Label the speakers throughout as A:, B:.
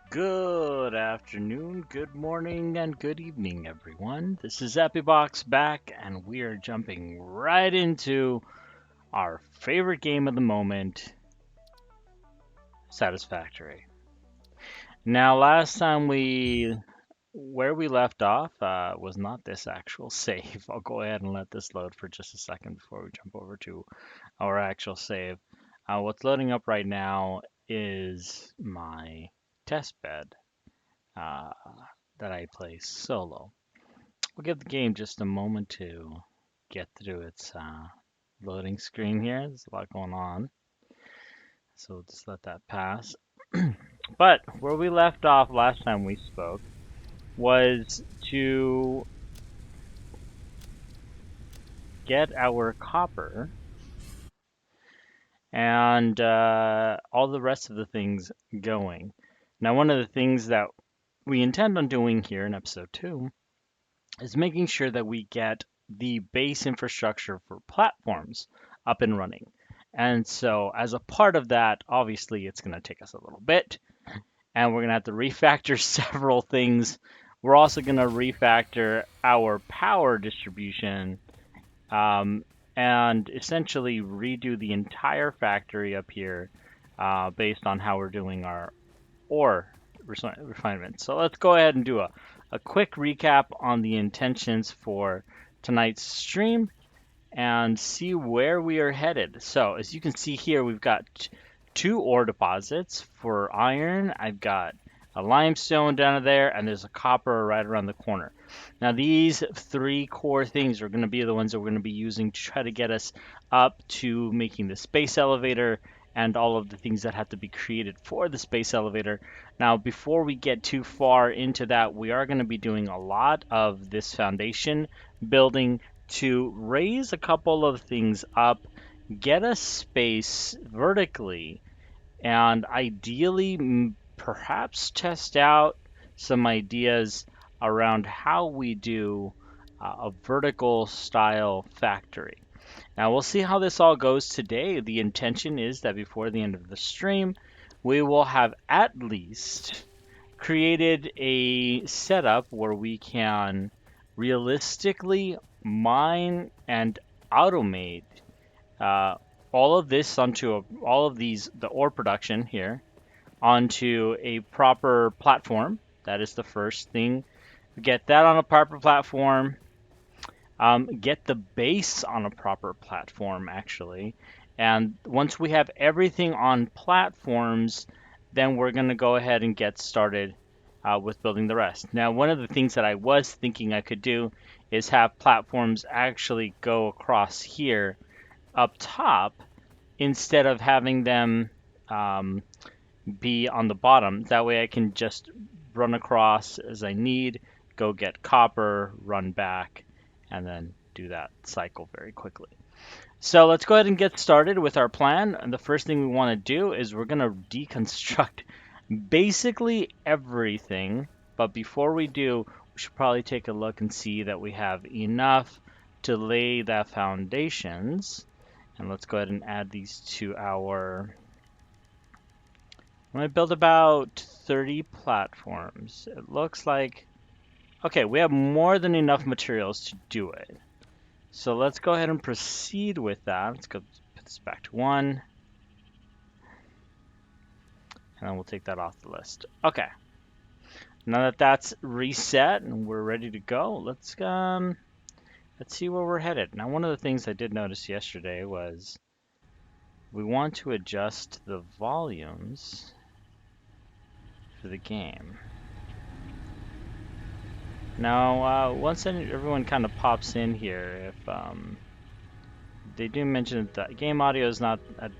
A: Good afternoon, good morning, and good evening, everyone. This is Epibox back, and we are jumping right into our favorite game of the moment, Satisfactory. Now, last time where we left off was not this actual save. I'll go ahead and let this load for just a second before we jump over to our actual save. What's loading up right now is my test bed uh, that I play solo. We'll give the game just a moment to get through its loading screen here. There's a lot going on, so we'll just let that pass. But where we left off last time we spoke was to get our copper and all the rest of the things going. Now, one of the things that we intend on doing here in episode 2 is making sure that we get the base infrastructure for platforms up and running. And so, as a part of that, obviously, it's going to take us a little bit, and we're going to have to refactor several things. We're also going to refactor our power distribution um, and essentially redo the entire factory up here based on how we're doing our ore refinement. So let's go ahead and do a quick recap on the intentions for tonight's stream and see where we are headed. So as you can see here, we've got two ore deposits for iron. I've got a limestone down there, and there's a copper right around the corner. Now these three core things are going to be the ones that we're going to be using to try to get us up to making the space elevator and all of the things that have to be created for the space elevator. Now, before we get too far into that, we are going to be doing a lot of this foundation building to raise a couple of things up, get a space vertically, and ideally, perhaps test out some ideas around how we do a vertical style factory. Now, we'll see how this all goes today. The intention is that before the end of the stream, we will have at least created a setup where we can realistically mine and automate uh, all of this onto all of these, the ore production here, onto a proper platform. That is the first thing. Get that on a proper platform. Get the base on a proper platform, actually. And once we have everything on platforms, then we're going to go ahead and get started with building the rest. Now, one of the things that I was thinking I could do is have platforms actually go across here up top instead of having them um, be on the bottom. That way I can just run across as I need, go get copper, run back, and then do that cycle very quickly. So let's go ahead and get started with our plan. And the first thing we want to do is we're going to deconstruct basically everything. But before we do, we should probably take a look and see that we have enough to lay the foundations. And let's go ahead and add these to our... I'm going to build about 30 platforms. It looks like... Okay, we have more than enough materials to do it. So let's go ahead and proceed with that. Let's go put this back to 1. And then we'll take that off the list. Okay. Now that that's reset and we're ready to go, let's see where we're headed. Now, one of the things I did notice yesterday was we want to adjust the volumes for the game. Now, once everyone kind of pops in here, if they do mention that the game audio is not at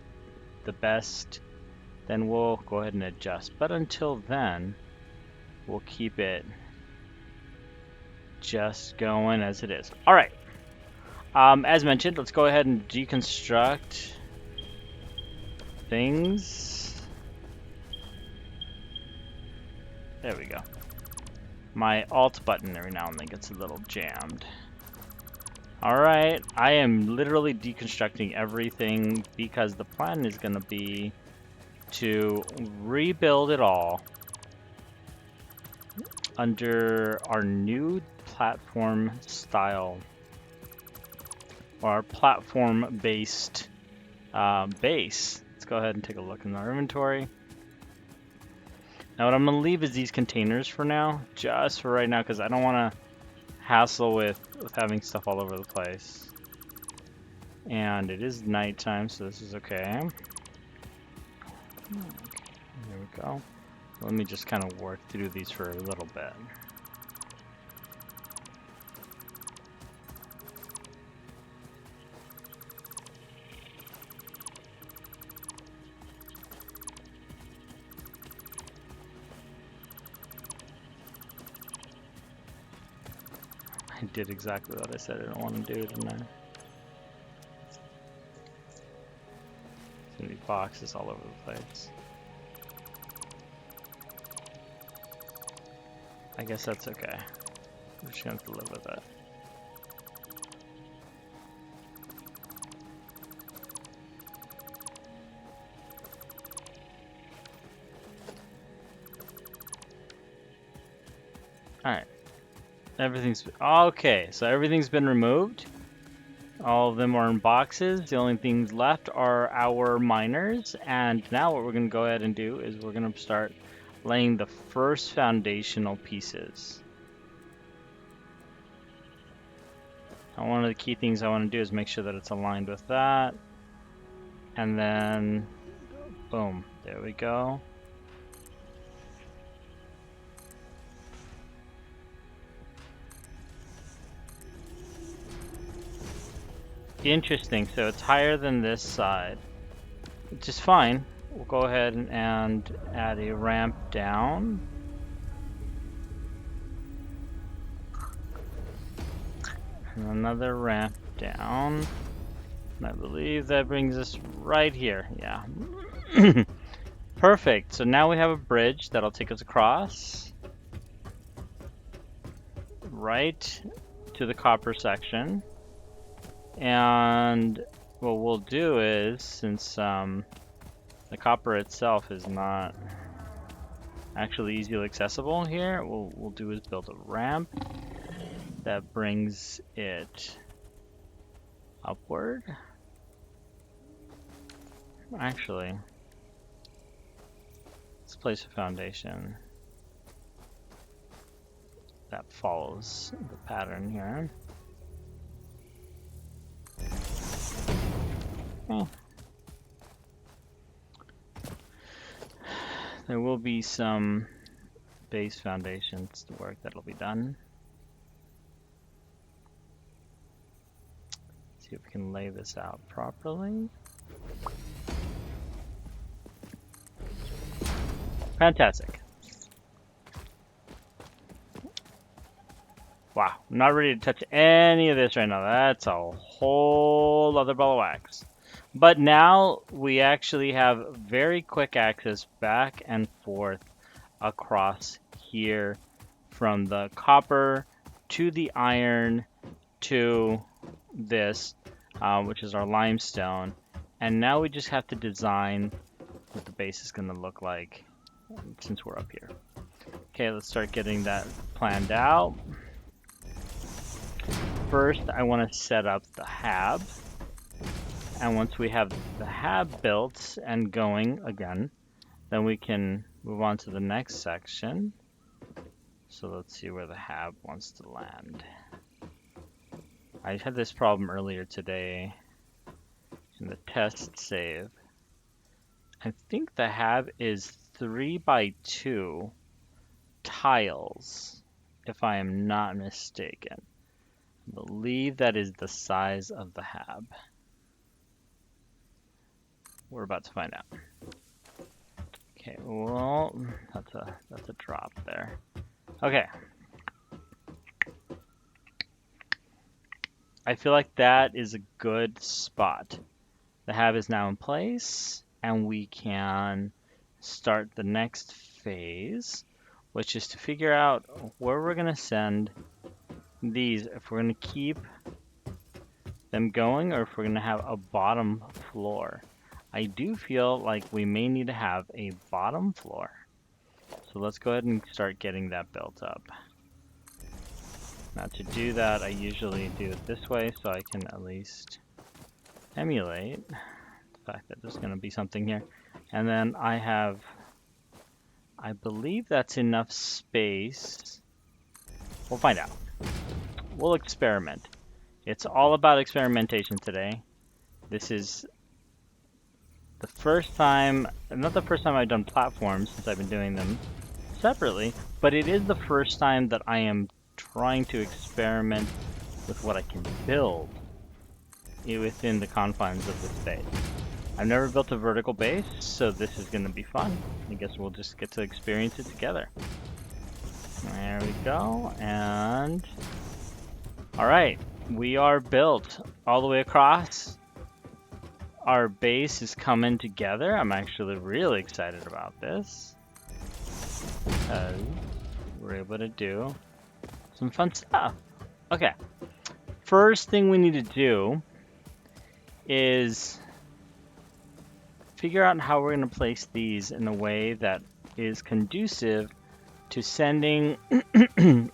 A: the best, then we'll go ahead and adjust. But until then, we'll keep it just going as it is. All right. As mentioned, let's go ahead and deconstruct things. There we go. My Alt button every now and then gets a little jammed. Alright, I am literally deconstructing everything because the plan is going to be to rebuild it all under our new platform style, or our platform-based base. Let's go ahead and take a look in our inventory. Now what I'm going to leave is these containers for now, just for right now, because I don't want to hassle with having stuff all over the place. And it is nighttime, so this is okay. There we go. Let me just kind of work through these for a little bit. I did exactly what I said I don't want to do, didn't I? There's gonna be boxes all over the place. I guess that's okay. We're just gonna have to live with it. Alright. Everything's okay, so everything's been removed. All of them are in boxes. The only things left are our miners, and now what we're going to go ahead and do is we're going to start laying the first foundational pieces. Now, one of the key things I want to do is make sure that it's aligned with that, and then boom, there we go. Interesting, so it's higher than this side, which is fine. We'll go ahead and add a ramp down. And another ramp down. And I believe that brings us right here, yeah. Perfect, so now we have a bridge that'll take us across. Right to the copper section. And what we'll do is, since the copper itself is not actually easily accessible here, what we'll do is build a ramp that brings it upward. Actually, let's place a foundation that follows the pattern here. Okay. There will be some base foundations to work that'll be done. See if we can lay this out properly. Fantastic. Wow, I'm not ready to touch any of this right now. That's a whole other ball of wax. But now we actually have very quick access back and forth across here from the copper to the iron to this, which is our limestone. And now we just have to design what the base is going to look like since we're up here. Okay, let's start getting that planned out. First, I want to set up the hab. And once we have the hab built and going again, then we can move on to the next section. So let's see where the hab wants to land. I had this problem earlier today in the test save. I think the hab is 3x2 tiles, if I am not mistaken. I believe that is the size of the hab. We're about to find out. Okay, well, that's a drop there. Okay. I feel like that is a good spot. The hab is now in place, and we can start the next phase, which is to figure out where we're going to send these, if we're going to keep them going or if we're going to have a bottom floor. I do feel like we may need to have a bottom floor. So let's go ahead and start getting that built up. Now to do that, I usually do it this way so I can at least emulate the fact that there's going to be something here. And then I believe that's enough space. We'll find out. We'll experiment. It's all about experimentation today. This is the first time, not the first time I've done platforms since I've been doing them separately, but it is the first time that I am trying to experiment with what I can build within the confines of this base. I've never built a vertical base, so this is going to be fun. I guess we'll just get to experience it together. There we go, and alright, we are built all the way across. Our base is coming together. I'm actually really excited about this because we're able to do some fun stuff. Okay, first thing we need to do is figure out how we're going to place these in a way that is conducive to sending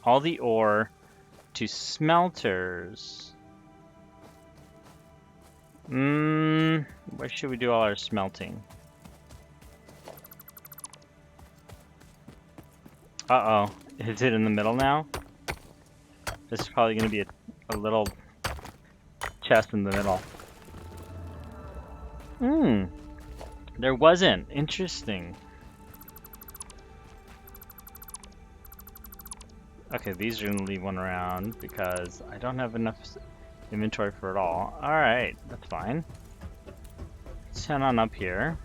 A: all the ore to smelters. Where should we do all our smelting? Uh-oh. Is it in the middle now? This is probably going to be a little chest in the middle. There wasn't. Interesting. Okay, these are going to leave one around because I don't have enough inventory for it all. Alright, that's fine. Let's head on up here.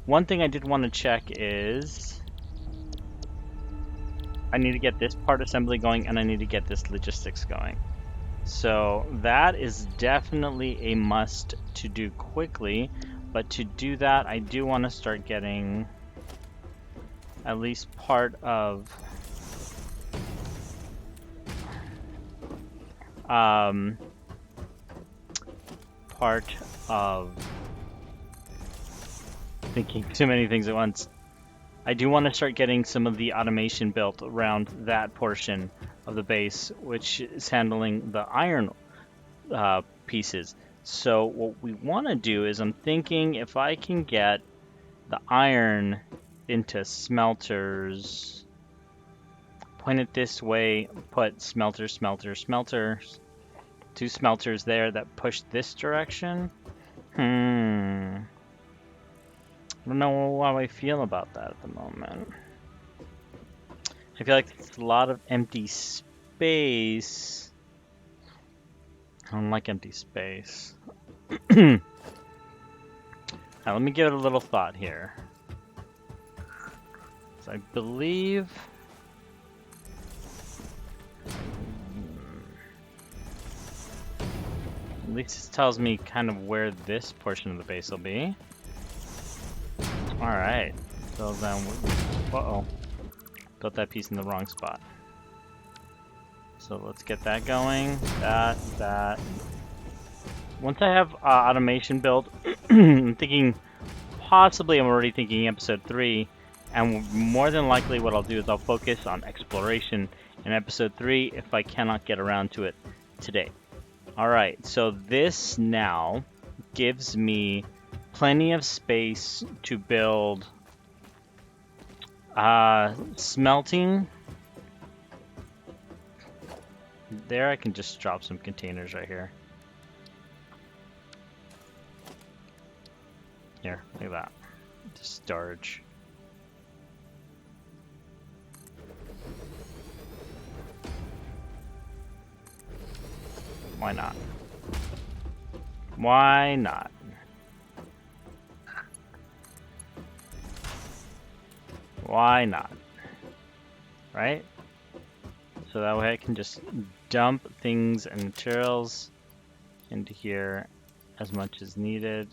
A: One thing I did want to check is I need to get this part assembly going and I need to get this logistics going. So that is definitely a must to do quickly, but to do that I do want to start getting at least part of thinking too many things at once. I do want to start getting some of the automation built around that portion of the base, which is handling the iron pieces. So what we want to do is I'm thinking if I can get the iron into smelters, point it this way, put smelter, smelter, smelters, 2 smelters there that push this direction. I don't know how I feel about that at the moment. I feel like there's a lot of empty space. I don't like empty space. Now, let me give it a little thought here. So I believe... At least this tells me kind of where this portion of the base will be. Alright, so then, uh-oh, built that piece in the wrong spot. So let's get that going, that. Once I have automation built, I'm thinking, possibly I'm already thinking episode 3, and more than likely what I'll do is I'll focus on exploration in episode 3 if I cannot get around to it today. Alright, so this now gives me plenty of space to build smelting. There, I can just drop some containers right here. Here, look at that. Just storage. Why not? Why not? Why not? Right? So that way I can just dump things and materials into here as much as needed.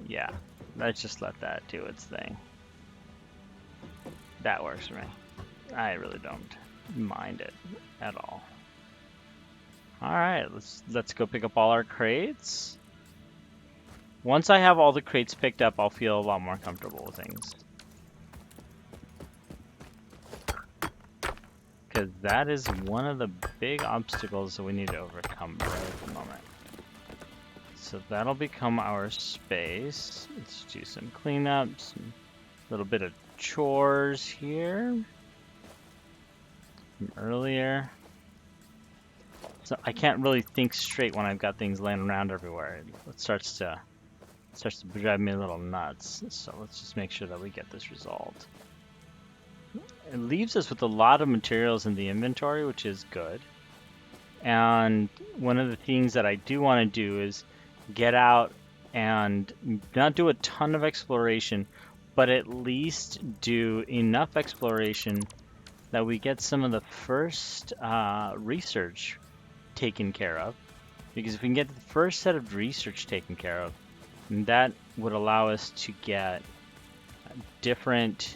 A: Yeah, let's just let that do its thing. That works for me. I really don't mind it at all. All right, let's go pick up all our crates. Once I have all the crates picked up, I'll feel a lot more comfortable with things. Because that is one of the big obstacles that we need to overcome right at the moment. So that'll become our space. Let's do some cleanups, a little bit of chores here from earlier. So I can't really think straight when I've got things laying around everywhere. It starts to drive me a little nuts. So let's just make sure that we get this resolved. It leaves us with a lot of materials in the inventory, which is good. And one of the things that I do want to do is get out and not do a ton of exploration, but at least do enough exploration that we get some of the first research taken care of. Because if we can get the first set of research taken care of, that would allow us to get different...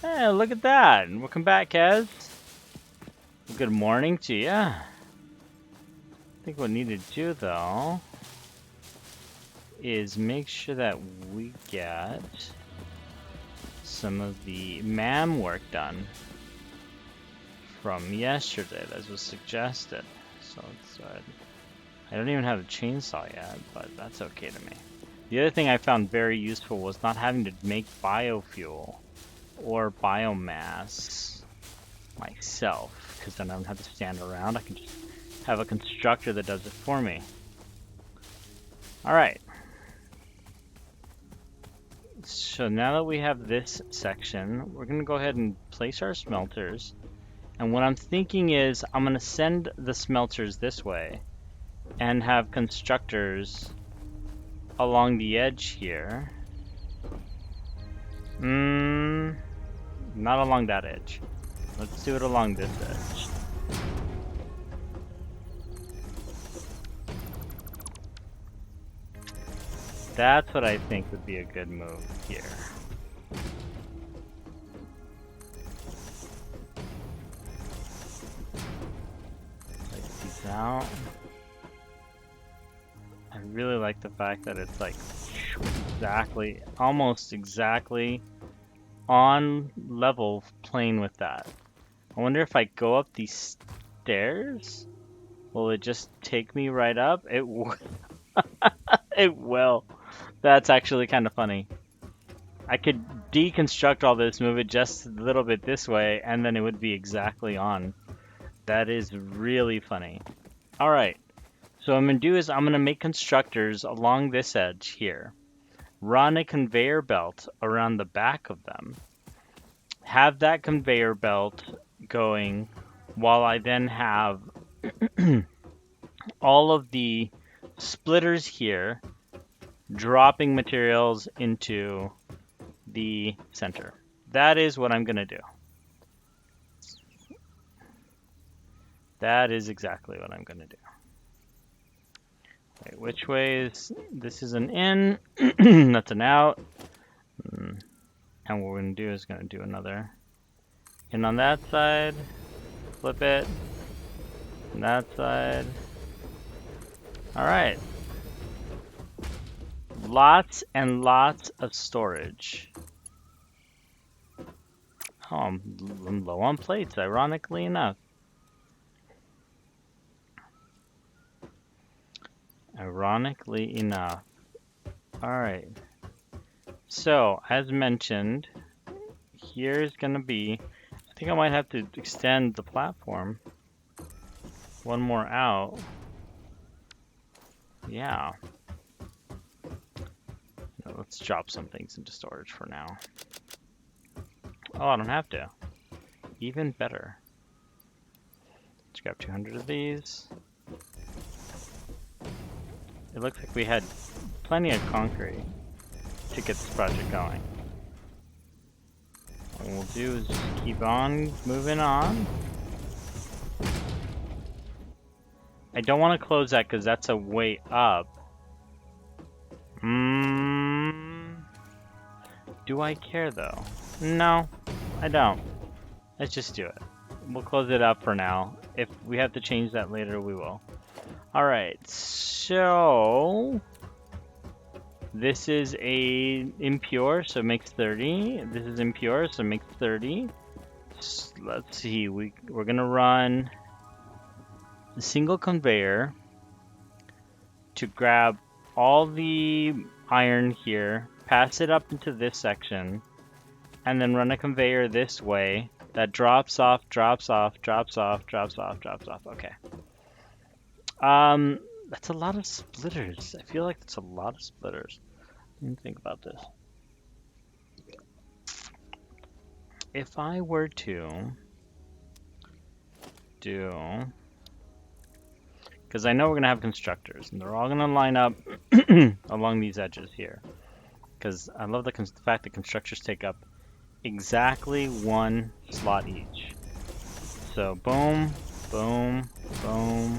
A: Hey, look at that! Welcome back, Kez. Good morning to you. I think what we need to do, though, is make sure that we get some of the MAM work done from yesterday, as was suggested. So let's go ahead. I don't even have a chainsaw yet, but that's okay to me. The other thing I found very useful was not having to make biofuel or biomass myself, because then I don't have to stand around. I can just have a constructor that does it for me. Alright. So now that we have this section, we're going to go ahead and place our smelters. And what I'm thinking is I'm going to send the smelters this way and have constructors along the edge here. Not along that edge. Let's do it along this edge. That's what I think would be a good move here. Place these out. I really like the fact that it's like exactly, almost exactly on level plane with that. I wonder if I go up these stairs, will it just take me right up? It will. It will. That's actually kind of funny. I could deconstruct all this, move it just a little bit this way, and then it would be exactly on. That is really funny. Alright, so what I'm going to do is I'm going to make constructors along this edge here. Run a conveyor belt around the back of them. Have that conveyor belt going while I then have all of the splitters here dropping materials into the center. That is what I'm going to do. That is exactly what I'm going to do. Okay, which way is... This is an in, that's an out. And what we're going to do is going to do another in on that side, flip it, on that side. Alright. Lots and lots of storage. Oh, I'm low on plates, ironically enough. Ironically enough. Alright. So, as mentioned, here's gonna be... I think I might have to extend the platform one more out. Yeah. No, let's drop some things into storage for now. Oh, I don't have to. Even better. Let's grab 200 of these. It looks like we had plenty of concrete to get this project going. What we'll do is just keep on moving on. I don't want to close that because that's a way up. Do I care though? No, I don't. Let's just do it. We'll close it up for now. If we have to change that later, we will. Alright, so... This is a impure, so it makes 30. This is impure, so it makes 30. Let's see, we're gonna run a single conveyor to grab all the iron here, pass it up into this section, and then run a conveyor this way that drops off, drops off, drops off, drops off, drops off. Okay. That's a lot of splitters. I feel like that's a lot of splitters. Let me think about this. If I were to do, because I know we're gonna have constructors, and they're all gonna line up along these edges here. Because I love the fact that constructors take up exactly one slot each. So boom, boom, boom,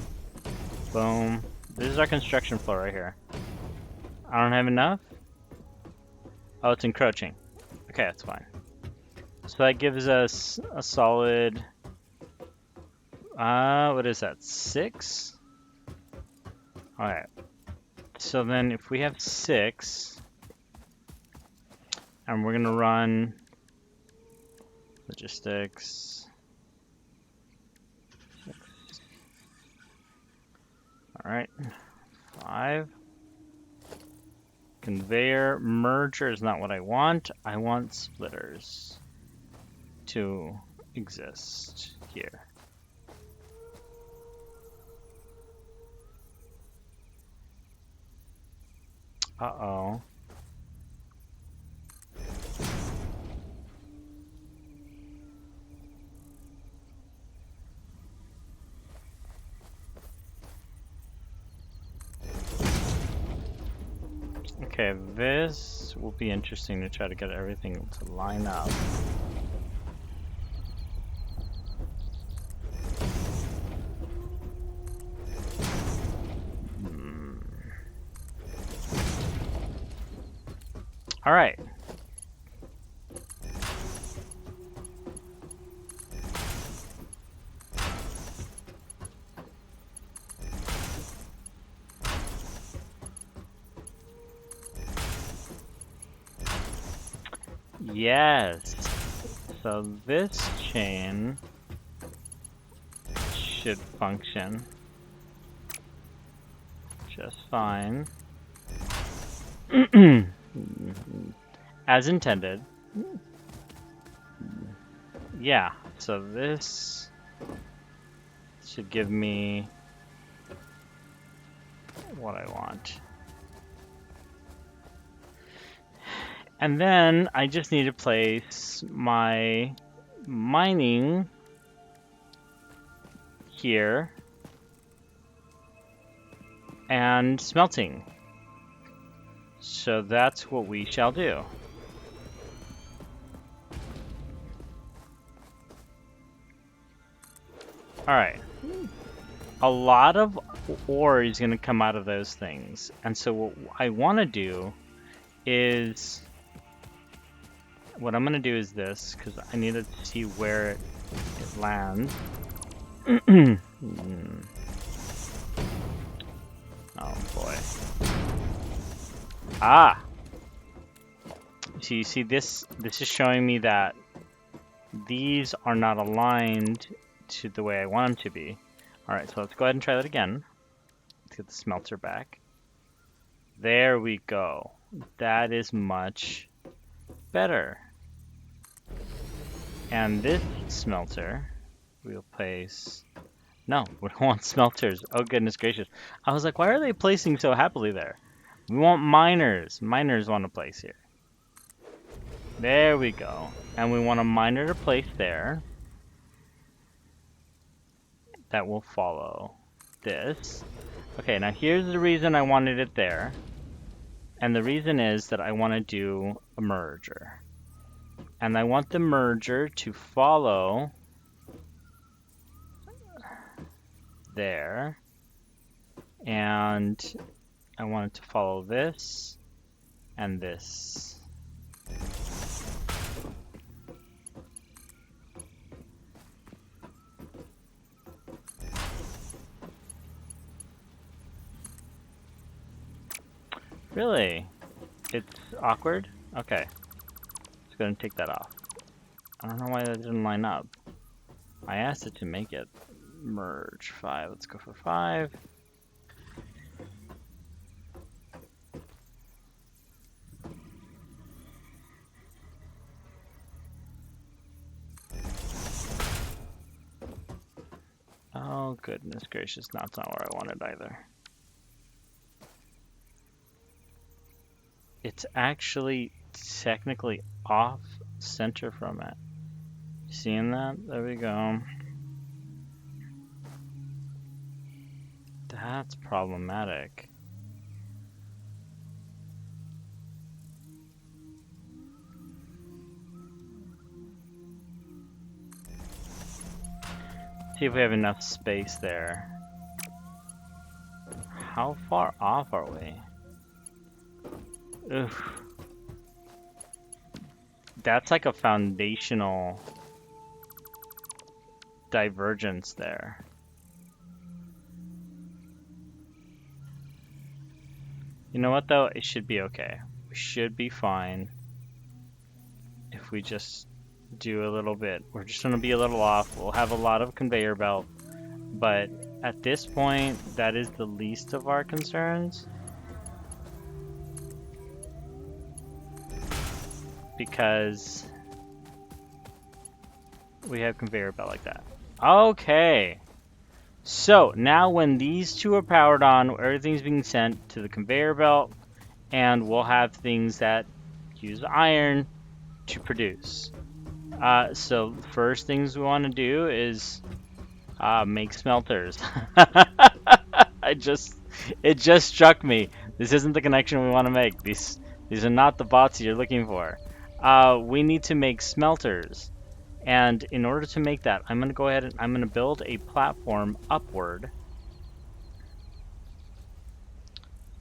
A: boom. This is our construction floor right here. I don't have enough? Oh, it's encroaching. Okay, that's fine. So that gives us a solid, what is that, 6? Alright. So then if we have 6, and we're gonna run logistics. 6. Alright. 5. Conveyor merger is not what I want. I want splitters to exist here. Uh-oh. Okay, this will be interesting to try to get everything to line up. All right. Yes. So this chain should function just fine. As intended. Yeah, so this should give me what I want. And then I just need to place my mining here and smelting. So that's what we shall do. Alright. A lot of ore is going to come out of those things. And so what I want to do is... What I'm going to do is this, because I need to see where it lands. Oh boy. Ah! So you see this is showing me that these are not aligned to the way I want them to be. Alright, so let's go ahead and try that again. Let's get the smelter back. There we go. That is much better. And this smelter, we'll place... No, we don't want smelters. Oh goodness gracious. I was like, why are they placing so happily there? We want miners. Miners want to place here. There we go. And we want a miner to place there. That will follow this. Okay, now here's the reason I wanted it there. And the reason is that I want to do a merger. And I want the merger to follow there. And I want it to follow this and this. Really? It's awkward? Okay. Let's go ahead and take that off. I don't know why that didn't line up. I asked it to make it. Merge 5. Let's go for 5. Oh, goodness gracious. That's not where I wanted either. It's actually technically off center from it. Seeing that? There we go. That's problematic. See if we have enough space there. How far off are we? Oof. That's like a foundational divergence there. You know what though? It should be okay. We should be fine if we just do a little bit. We're just gonna be a little off. We'll have a lot of conveyor belt, but at this point, that is the least of our concerns. Because we have conveyor belt like that. Okay. So now when these two are powered on, everything's being sent to the conveyor belt, and we'll have things that use iron to produce. So the first things we want to do is make smelters. It just struck me. This isn't the connection we want to make. These are not the bots you're looking for. We need to make smelters. And in order to make that, I'm going to go ahead and I'm going to build a platform upward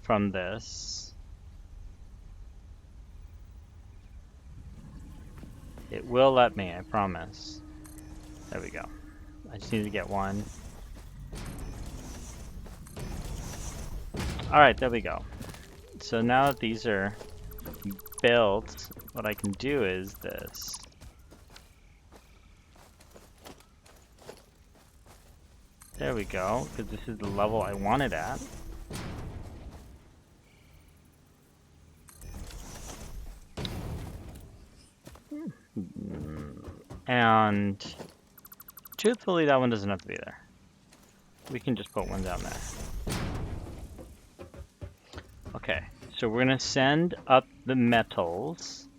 A: from this. It will let me, I promise. There we go. I just need to get one. Alright, there we go. So now that these are built, what I can do is this. There we go, because this is the level I want it at. And truthfully, that one doesn't have to be there. We can just put one down there. Okay, so we're gonna send up the metals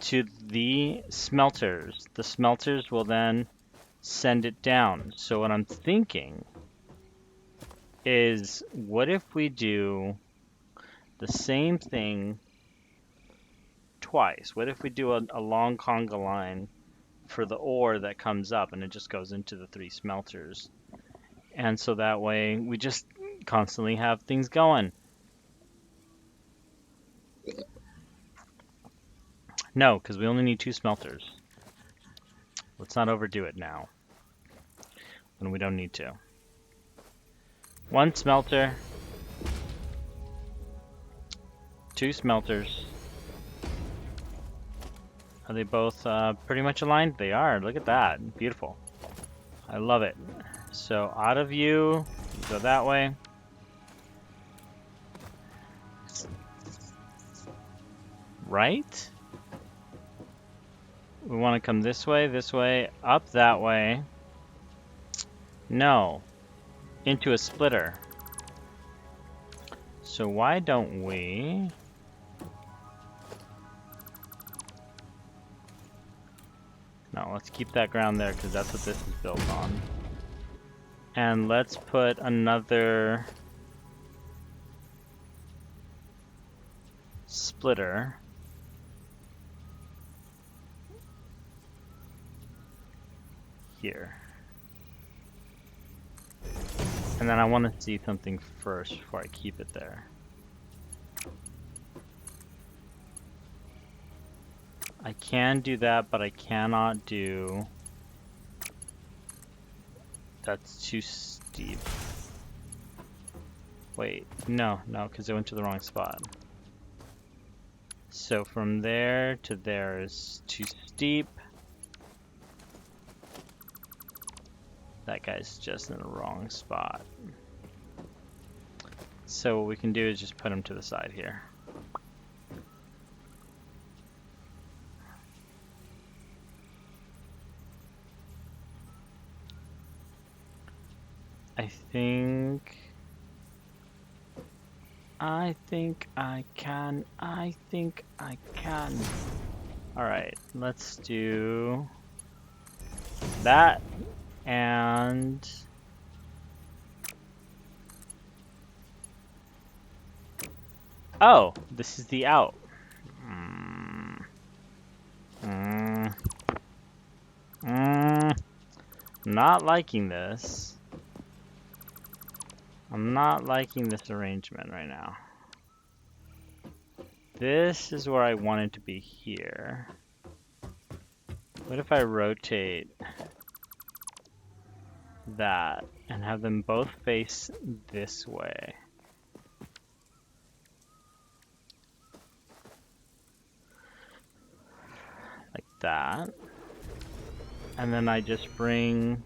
A: to the smelters. The smelters will then send it down. So what I'm thinking is, what if we do the same thing twice? What if we do a long conga line for the ore that comes up and it just goes into the 3 smelters? And so that way we just constantly have things going. No, because we only need 2 smelters. Let's not overdo it now when we don't need to. 1 smelter, 2 smelters. Are they both pretty much aligned? They are. Look at that. Beautiful. I love it. So out of you, go that way. Right? We want to come this way, up that way. No. Into a splitter. So why don't we... No, let's keep that ground there because that's what this is built on. And let's put another splitter here. And then I want to see something first before I keep it there. I can do that, but I cannot do... That's too steep. Wait, no, because I went to the wrong spot. So from there to there is too steep. That guy's just in the wrong spot. So what we can do is just put him to the side here. I think I can. Alright, let's do that and oh, this is the out. Not liking this. I'm not liking this arrangement right now. This is where I want it to be here. What if I rotate that and have them both face this way? Like that. And then I just bring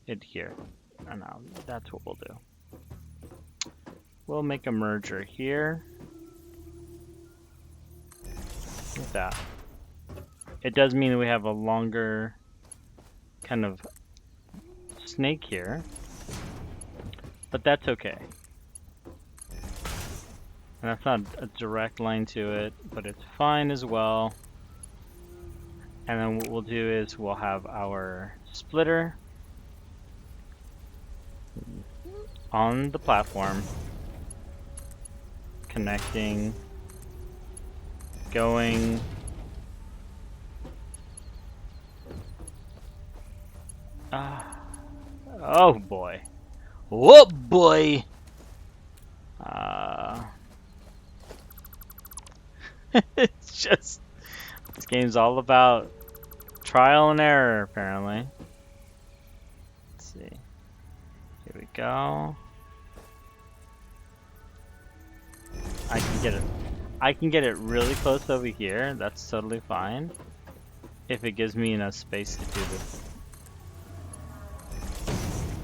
A: it here. And now that's what we'll do. We'll make a merger here. Like that. It does mean that we have a longer kind of snake here, but that's okay. And that's not a direct line to it, but it's fine as well. And then what we'll do is we'll have our splitter on the platform, connecting, going, oh boy. Whoop boy! It's just, this game's all about trial and error, apparently. Let's see. Here we go. I can get it really close over here. That's totally fine. If it gives me enough space to do this.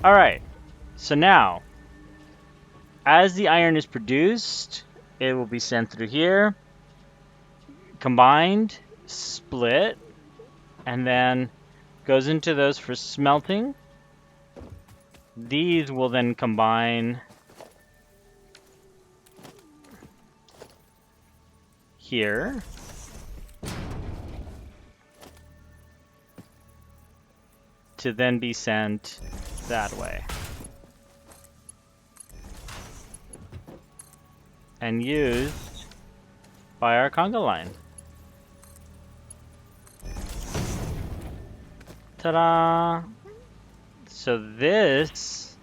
A: Alright. So now, as the iron is produced, it will be sent through here, combined, split, and then goes into those for smelting. These will then combine here. To then be sent that way. And used by our conga line. Ta-da! So this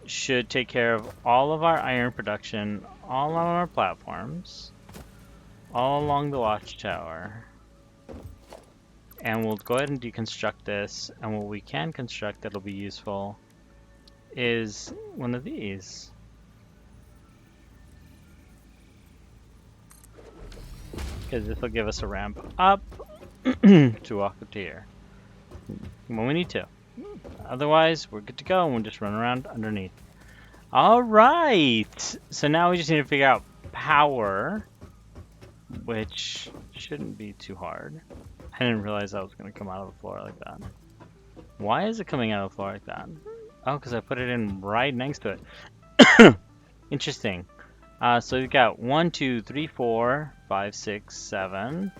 A: should take care of all of our iron production, all on our platforms, all along the watchtower. And we'll go ahead and deconstruct this, and what we can construct that'll be useful is one of these. Because this will give us a ramp up to walk up to here when we need to. Otherwise, we're good to go and we'll just run around underneath. Alright! So now we just need to figure out power, which shouldn't be too hard. I didn't realize that was going to come out of the floor like that. Why is it coming out of the floor like that? Oh, because I put it in right next to it. Interesting. So we've got 1, 2, 3, 4, 5, 6, 7.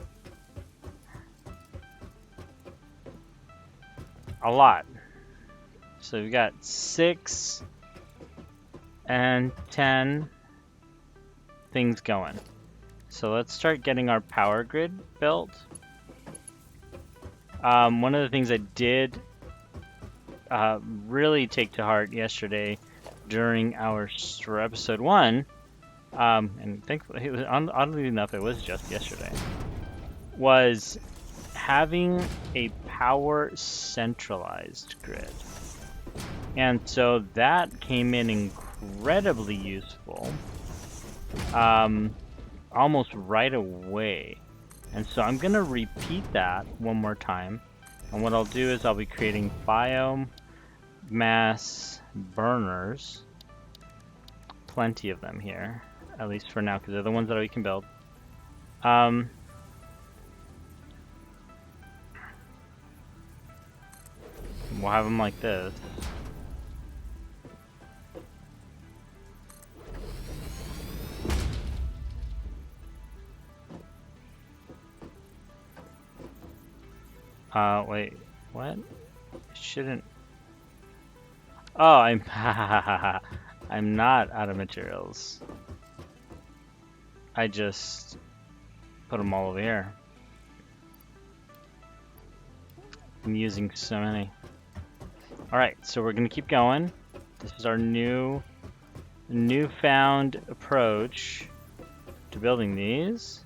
A: A lot. So we've got 6 and 10 things going. So let's start getting our power grid built. One of the things I did really take to heart yesterday during our episode 1, and thankfully, it was, oddly enough, it was just yesterday, was having a power centralized grid. And so that came in incredibly useful. almost right away. And so I'm gonna repeat that one more time. And what I'll do is I'll be creating biomass burners. Plenty of them here, at least for now, because they're the ones that we can build. We'll have them like this. Wait, what? It shouldn't. Oh, I'm I'm not out of materials. I just put them all over here. I'm using so many. Alright, so we're gonna keep going. This is our newfound approach to building these.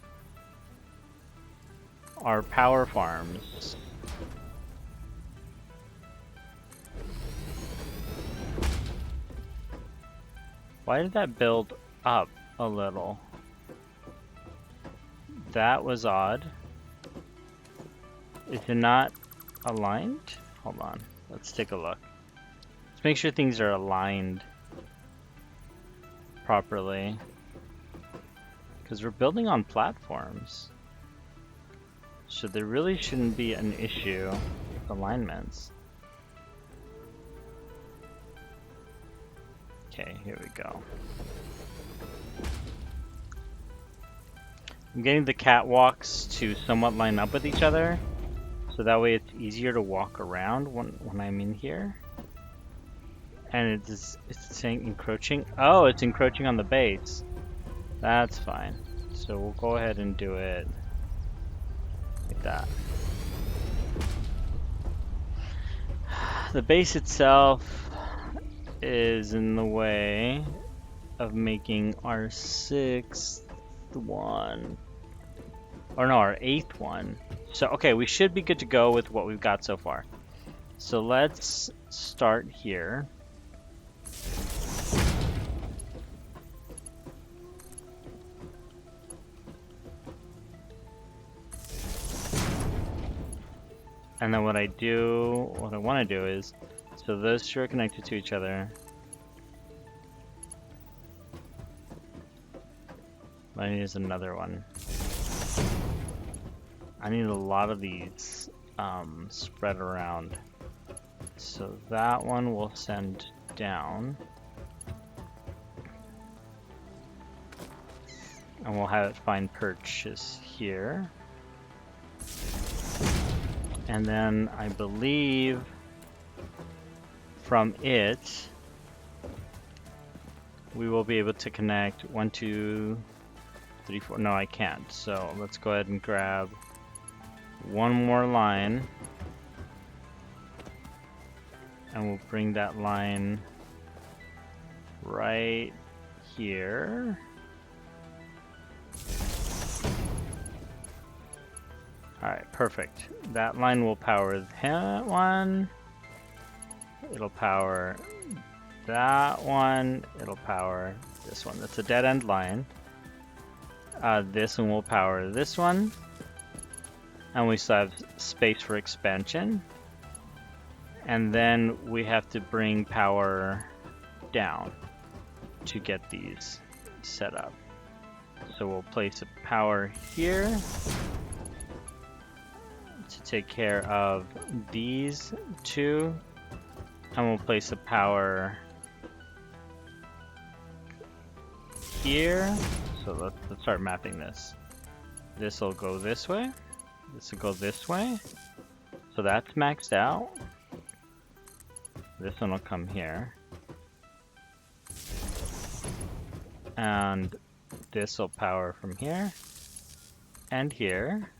A: Our power farms. Why did that build up a little? That was odd. Is it not aligned? Hold on, let's take a look. Let's make sure things are aligned properly. Because we're building on platforms. So there really shouldn't be an issue with alignments. Okay, here we go. I'm getting the catwalks to somewhat line up with each other, so that way it's easier to walk around when I'm in here. And it's saying encroaching. Oh, it's encroaching on the base. That's fine. So we'll go ahead and do it like that. The base itself is in the way of making our 6th one, or no, our 8th one. So okay, we should be good to go with what we've got so far. So let's start here. And then what I want to do is, so those two are connected to each other. I need is another one. I need a lot of these spread around. So that one will send down. And we'll have it find purchase here. And then I believe from it, we will be able to connect 1, 2, 3, 4. No, I can't. So let's go ahead and grab one more line. And we'll bring that line right here. Alright, perfect. That line will power that one. It'll power that one. It'll power this one. That's a dead end line. This one will power this one. And we still have space for expansion. And then we have to bring power down to get these set up. So we'll place a power here to take care of these two, and we'll place a power here. So let's start mapping this. This will go this way. This will go this way. So that's maxed out. This one will come here. And this will power from here and here.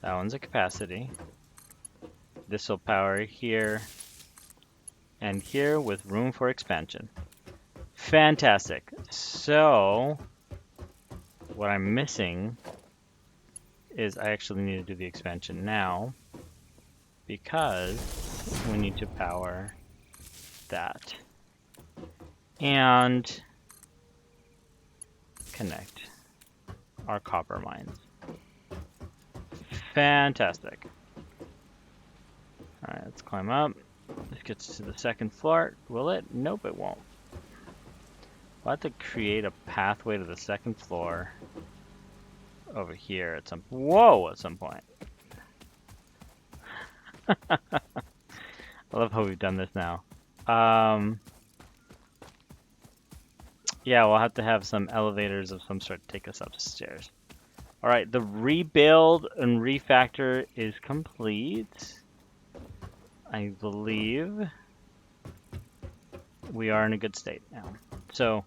A: That one's a capacity. This will power here and here with room for expansion. Fantastic. So what I'm missing is I actually need to do the expansion now because we need to power that. And connect our copper mines. Fantastic. Alright, let's climb up. This gets to the second floor. Will it? Nope, it won't. We'll have to create a pathway to the second floor over here at some... Whoa! At some point. I love how we've done this now. Yeah, we'll have to have some elevators of some sort to take us upstairs. Alright, the rebuild and refactor is complete. I believe we are in a good state now. So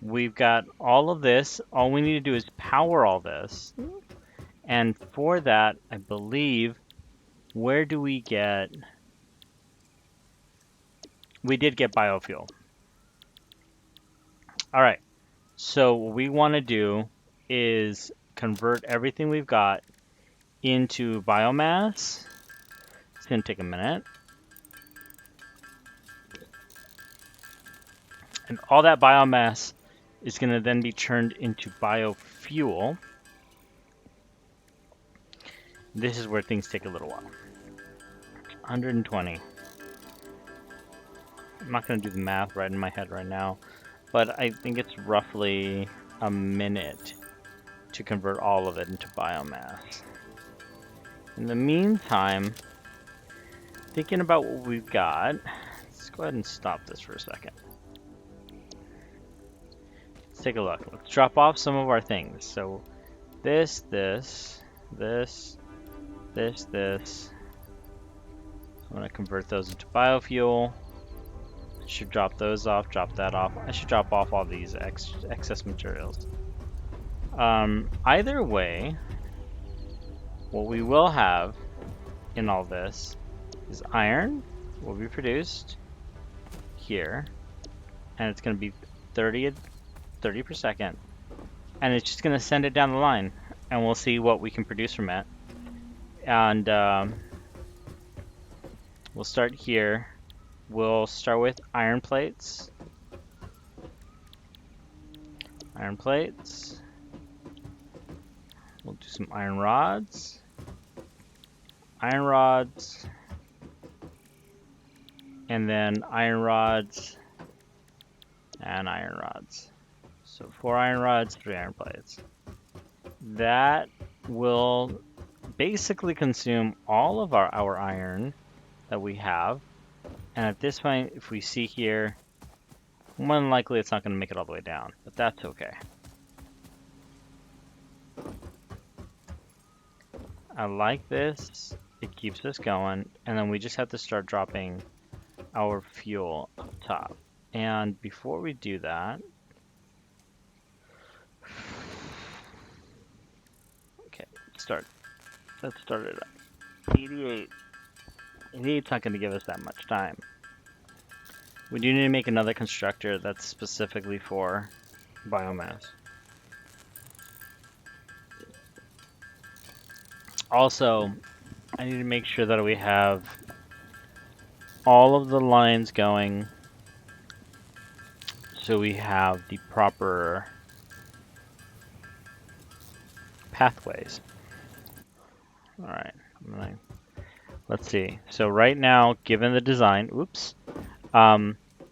A: we've got all of this. All we need to do is power all this. And for that, I believe, where do we get... We did get biofuel. Alright, so what we want to do is convert everything we've got into biomass. It's going to take a minute. And all that biomass is going to then be turned into biofuel. This is where things take a little while. 120. I'm not going to do the math right in my head right now, but I think it's roughly a minute to convert all of it into biomass. In the meantime, thinking about what we've got, let's go ahead and stop this for a second. Let's take a look. Let's drop off some of our things. So this. I'm going to convert those into biofuel. I should drop those off, drop that off. I should drop off all these excess materials. Either way, what we will have in all this is iron will be produced here, and it's going to be 30 per second, and it's just going to send it down the line, and we'll see what we can produce from it. And we'll start here. We'll start with iron plates. Iron plates. We'll do some iron rods. Iron rods. And then iron rods. And iron rods. So 4 iron rods, 3 iron plates. That will basically consume all of our iron that we have. And at this point, if we see here, more than likely it's not going to make it all the way down, but that's okay. I like this. It keeps us going, and then we just have to start dropping our fuel up top. And before we do that, okay, let's start it up. 88. 88's not going to give us that much time. We do need to make another constructor that's specifically for biomass. Also, I need to make sure that we have all of the lines going so we have the proper pathways. Alright, let's see. So right now, given the design,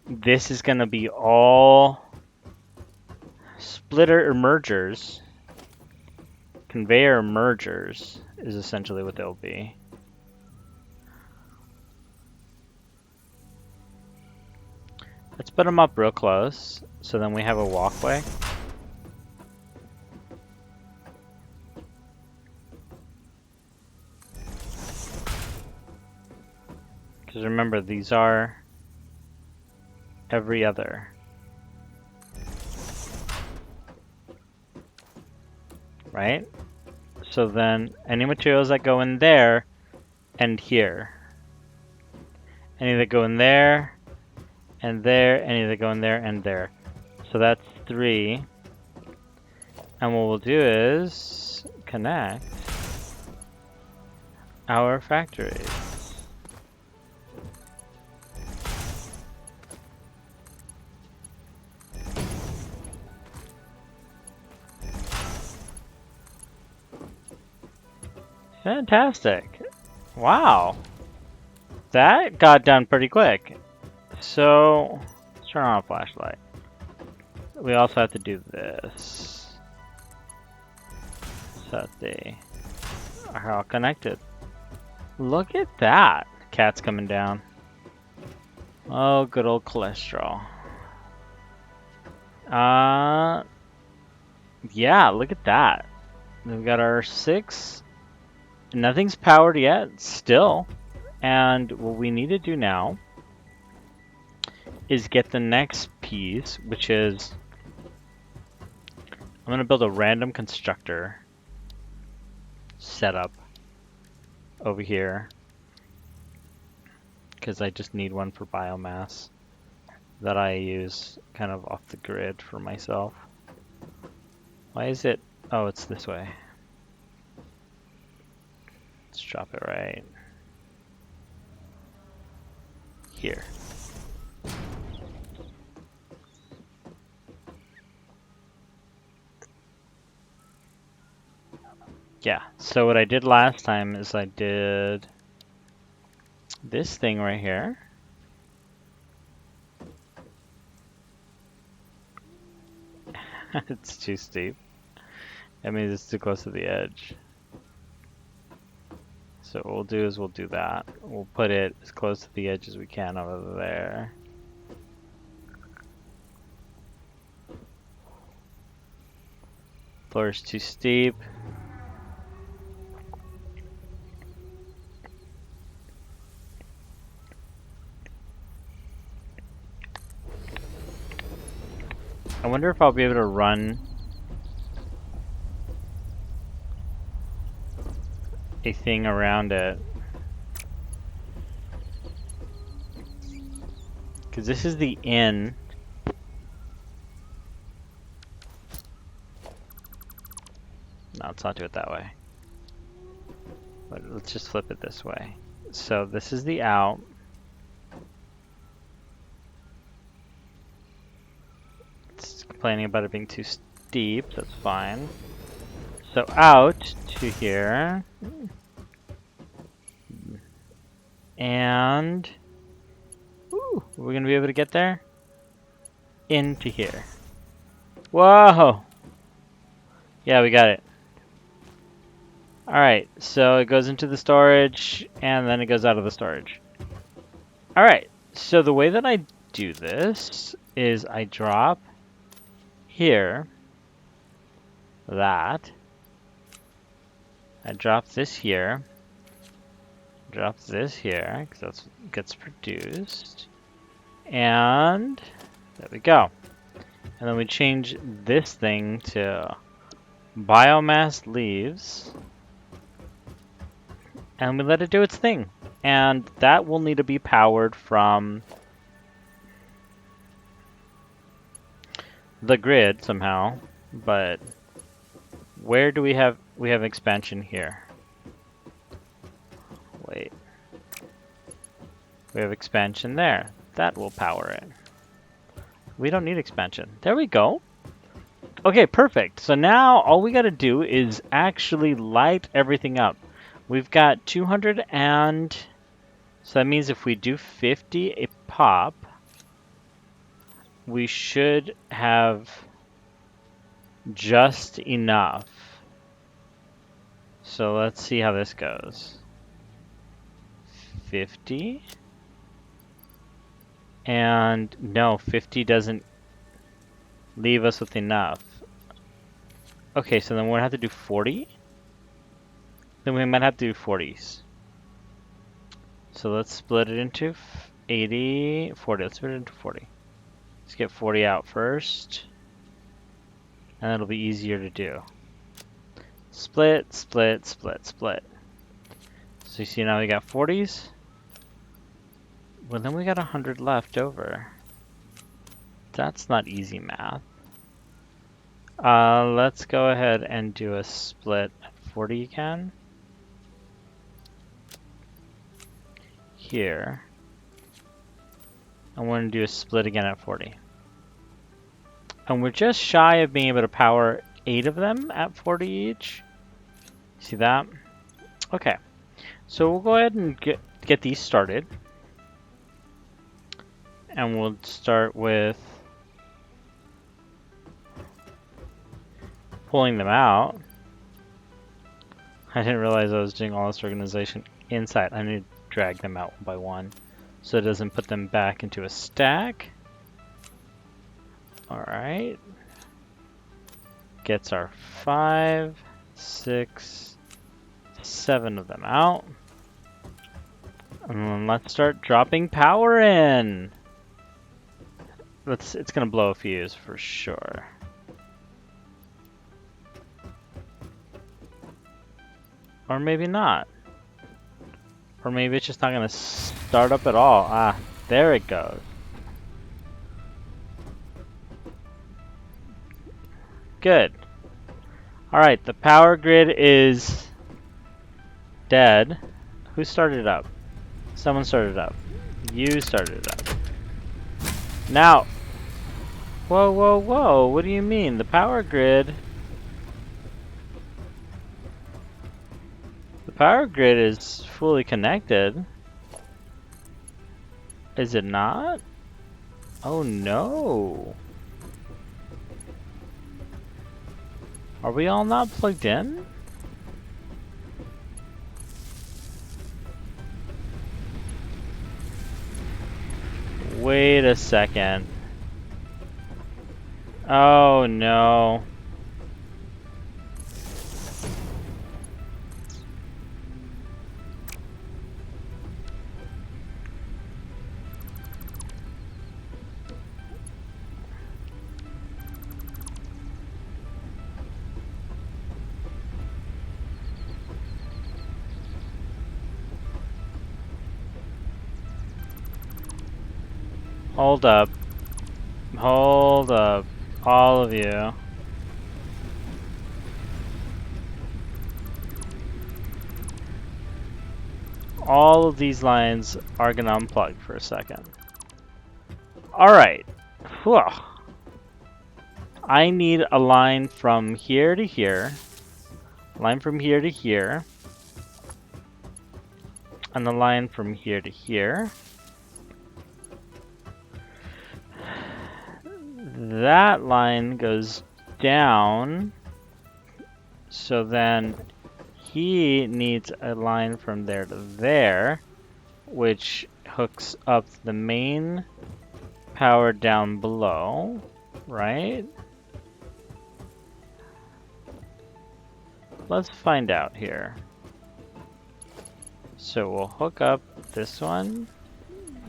A: this is going to be all splitter mergers. Conveyor mergers is essentially what they'll be. Let's put them up real close, so then we have a walkway. Because remember, these are every other. Right? So then any materials that go in there and here. Any that go in there and there, any that go in there and there. So that's 3. And what we'll do is connect our factories. Fantastic. Wow. That got done pretty quick. So, let's turn on a flashlight. We also have to do this. So that they are all connected. Look at that. Cat's coming down. Oh, good old cholesterol. Yeah, look at that. We've got our 6. Nothing's powered yet, still. And what we need to do now is get the next piece, which is I'm going to build a random constructor setup over here because I just need one for biomass that I use kind of off the grid for myself. Why is it? Oh, it's this way. Let's drop it right here. Yeah, so what I did last time is I did this thing right here. It's too steep. That means it's too close to the edge. So what we'll do is we'll do that. We'll put it as close to the edge as we can over there. Floor is too steep. I wonder if I'll be able to run a thing around it. Because this is the in. No, let's not do it that way. But let's just flip it this way. So this is the out. It's complaining about it being too steep. That's fine. So out to here. And ooh, are we gonna be able to get there? Into here. Whoa! Yeah, we got it. Alright, so it goes into the storage, and then it goes out of the storage. Alright, so the way that I do this is I drop here, that. I drop this here. Drop this here, because that's what gets produced. And there we go. And then we change this thing to biomass leaves. And we let it do its thing. And that will need to be powered from the grid somehow. But where do we have expansion here? Wait. We have expansion there. That will power it. We don't need expansion. There we go. Okay, perfect. So now all we got to do is actually light everything up. We've got 200 and... So that means if we do 50 a pop, we should have just enough. So let's see how this goes. 50. And no, 50 doesn't leave us with enough. Okay, so then we're gonna have to do 40. Then we might have to do 40s. So let's split it into 80, 40. Let's split it into 40. Let's get 40 out first. And it'll be easier to do. Split, split, split, split. So you see now we got 40s. Well, then we got 100 left over. That's not easy math. Let's go ahead and do a split at 40 again. Here. I want to do a split again at 40. And we're just shy of being able to power 8 of them at 40 each. See that? Okay, so we'll go ahead and get these started. And we'll start with pulling them out. I didn't realize I was doing all this organization inside. I need to drag them out one by one so it doesn't put them back into a stack. Alright. Gets our 5, 6, 7 of them out. And then let's start dropping power in. It's gonna blow a fuse for sure. Or maybe not. Or maybe it's just not gonna start up at all. Ah, there it goes. Good. Alright, the power grid is dead. Who started it up? Someone started it up. You started it up. Now, whoa, whoa, whoa, what do you mean? The power grid... The power grid is fully connected. Is it not? Oh no. Are we all not plugged in? Wait a second. Oh no. Hold up. Hold up. All of you. All of these lines are gonna unplug for a second. Alright. I need a line from here to here. Line from here to here. And the line from here to here. That line goes down. So then he needs a line from there to there, which hooks up the main power down below, right? Let's find out here. So we'll hook up this one,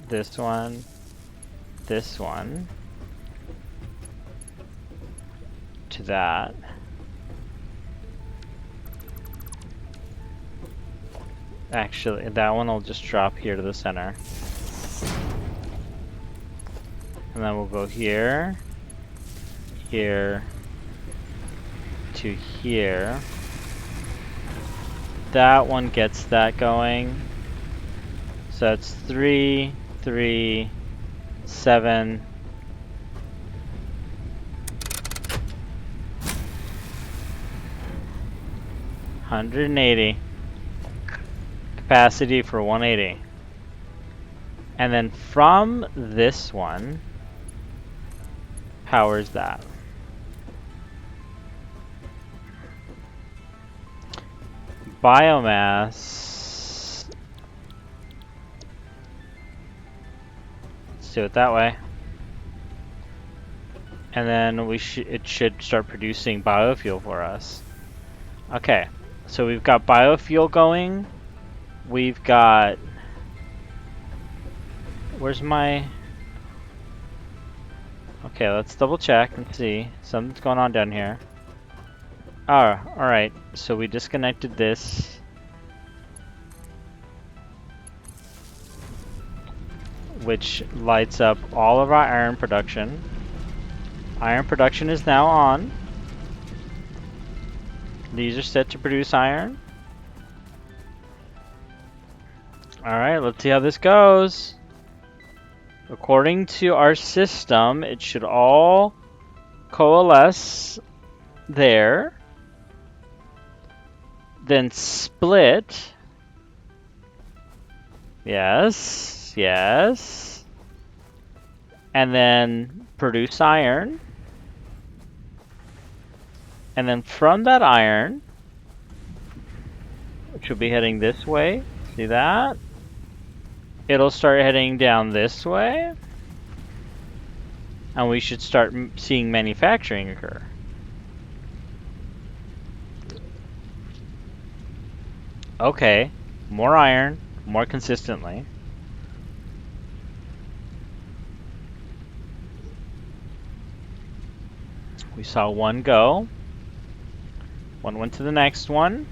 A: this one, this one to that. Actually, that one will just drop here to the center. And then we'll go here, here, to here. That one gets that going. So it's 3, 3, 7. $180. Capacity for 180. And then from this one, powers that. Biomass. Let's do it that way. And then it should start producing biofuel for us. Okay, so we've got biofuel going. We've got... Where's my... Okay, let's double check and see. Something's going on down here. Oh, alright. So we disconnected this. Which lights up all of our iron production. Iron production is now on. These are set to produce iron. Alright, let's see how this goes. According to our system, it should all coalesce there. Then split Yes, yes. And then produce iron. And then from that iron, which will be heading this way, see that? It'll start heading down this way. And we should start seeing manufacturing occur. Okay, more iron, more consistently. We saw one go. One went to the next one.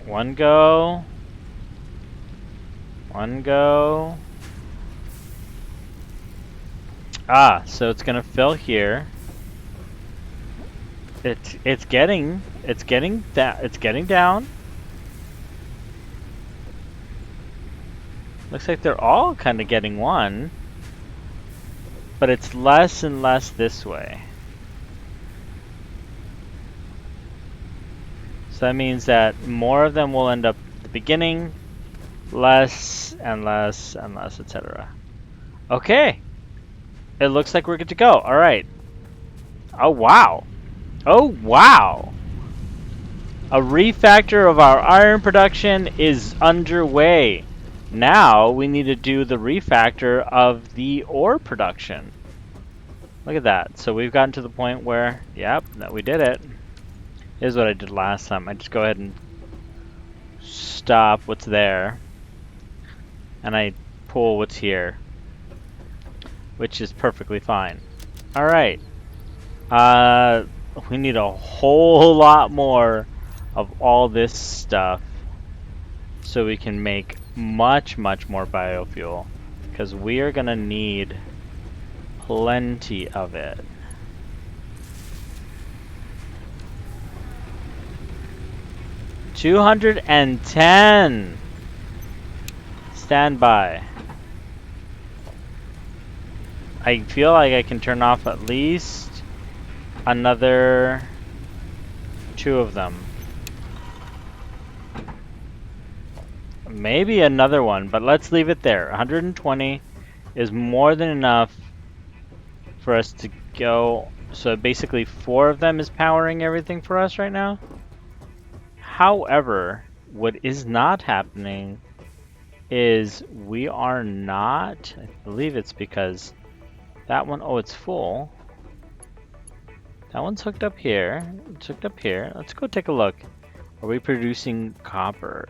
A: One go. One go. Ah, so it's gonna fill here. It's getting down. Looks like they're all kind of getting one, but it's less and less this way. So that means that more of them will end up at the beginning, less and less and less, etc. Okay. It looks like we're good to go. All right. Oh, wow. Oh, wow. A refactor of our iron production is underway. Now we need to do the refactor of the ore production. Look at that. So we've gotten to the point where, yep, that we did it. Here's what I did last time. I just go ahead and stop what's there. And I pull what's here, which is perfectly fine. All right. We need a whole lot more of all this stuff so we can make much, much more biofuel, because we are gonna need plenty of it. $210. Stand by. I feel like I can turn off at least another 2 of them. Maybe another one, but let's leave it there. 120 is more than enough for us to go. So basically 4 of them is powering everything for us right now. However, what is not happening is we are not, I believe it's because that one, oh, it's full. That one's hooked up here. It's hooked up here. Let's go take a look. Are we producing copper?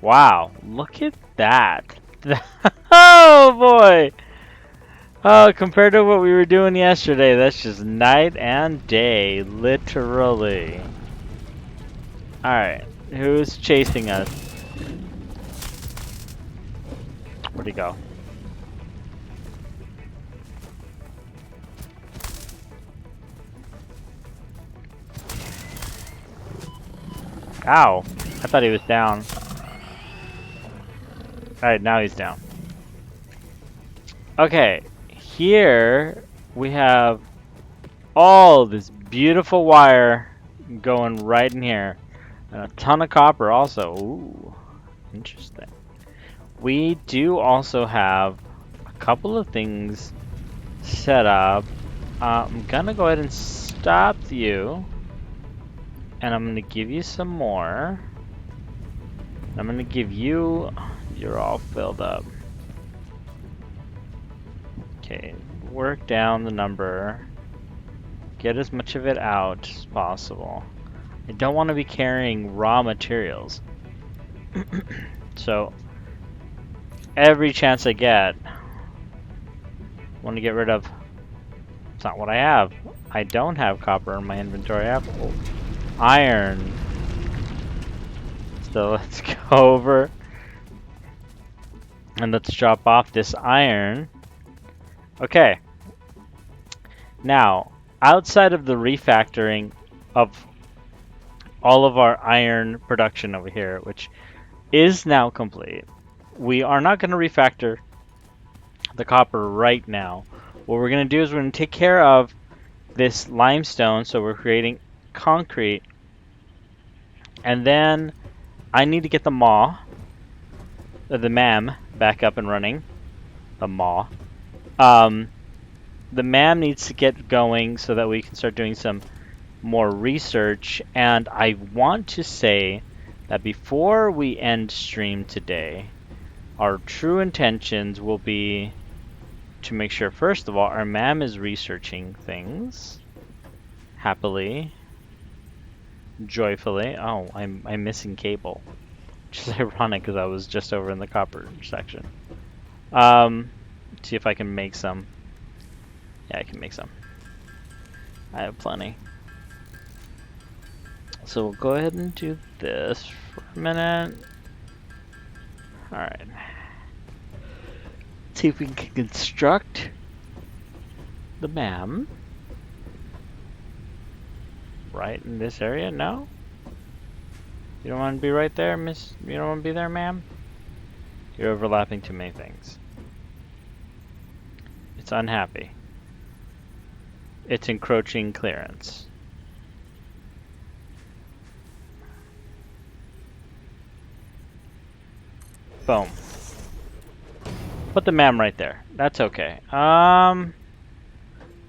A: Wow, look at that. Oh boy! Oh, compared to what we were doing yesterday, that's just night and day, literally. Alright, who's chasing us? Where'd he go? Ow, I thought he was down. Alright, now he's down. Okay, here we have all this beautiful wire going right in here. And a ton of copper also. Ooh, interesting. We do also have a couple of things set up. I'm gonna go ahead and stop you. And I'm gonna give you some more. I'm gonna give you, you're all filled up. Okay, work down the number. Get as much of it out as possible. I don't want to be carrying raw materials. So, every chance I get, I want to get rid of. It's not what I have. I don't have copper in my inventory. I have iron. So let's go over and let's drop off this iron. Okay. Now, outside of the refactoring of all of our iron production over here, which is now complete, we are not going to refactor the copper right now. What we're going to do is we're going to take care of this limestone, so we're creating concrete, and then I need to get the maw, or the MAM, back up and running. The maw. The MAM needs to get going so that we can start doing some more research. And I want to say that before we end stream today, our true intentions will be to make sure, first of all, our MAM is researching things happily, joyfully. Oh, I'm missing cable, which is ironic because I was just over in the copper section. See if I can make some. Yeah, I can make some. I have plenty. So we'll go ahead and do this for a minute. Alright. See if we can construct the MAM. Right in this area? No? You don't want to be right there, miss? You don't want to be there, ma'am? You're overlapping too many things. It's unhappy. It's encroaching clearance. Boom. Put the MAM right there. That's okay.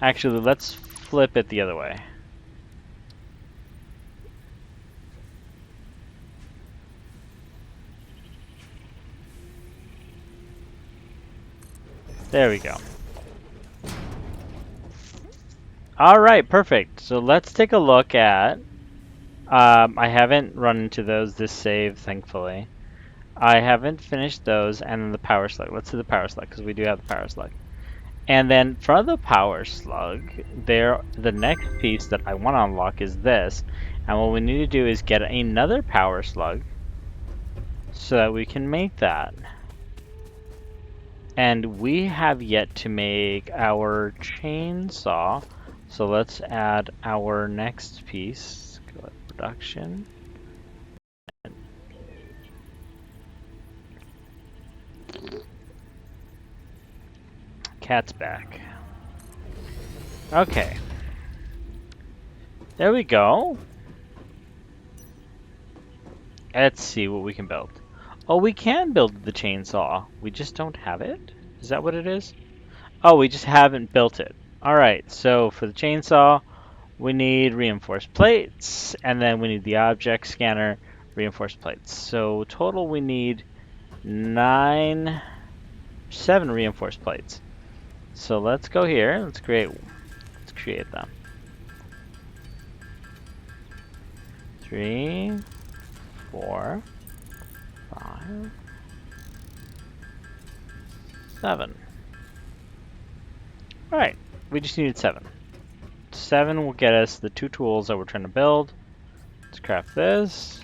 A: Actually, let's flip it the other way. There we go. Alright, perfect. So let's take a look at... I haven't run into those this save, thankfully. I haven't finished those, and then the power slug. Let's do the power slug, because we do have the power slug. And then for the power slug, the next piece that I want to unlock is this. And what we need to do is get another power slug so that we can make that. And we have yet to make our chainsaw. So let's add our next piece. Go to production. Cat's back. Okay. There we go. Let's see what we can build. Oh, we can build the chainsaw. We just don't have it? Is that what it is? Oh, we just haven't built it. Alright, so for the chainsaw, we need reinforced plates, and then we need the object scanner, reinforced plates. So total we need 7 reinforced plates. So let's go here, let's create them. 3, 4, 5, 7. Alright, we just needed 7. 7 will get us the 2 tools that we're trying to build. Let's craft this.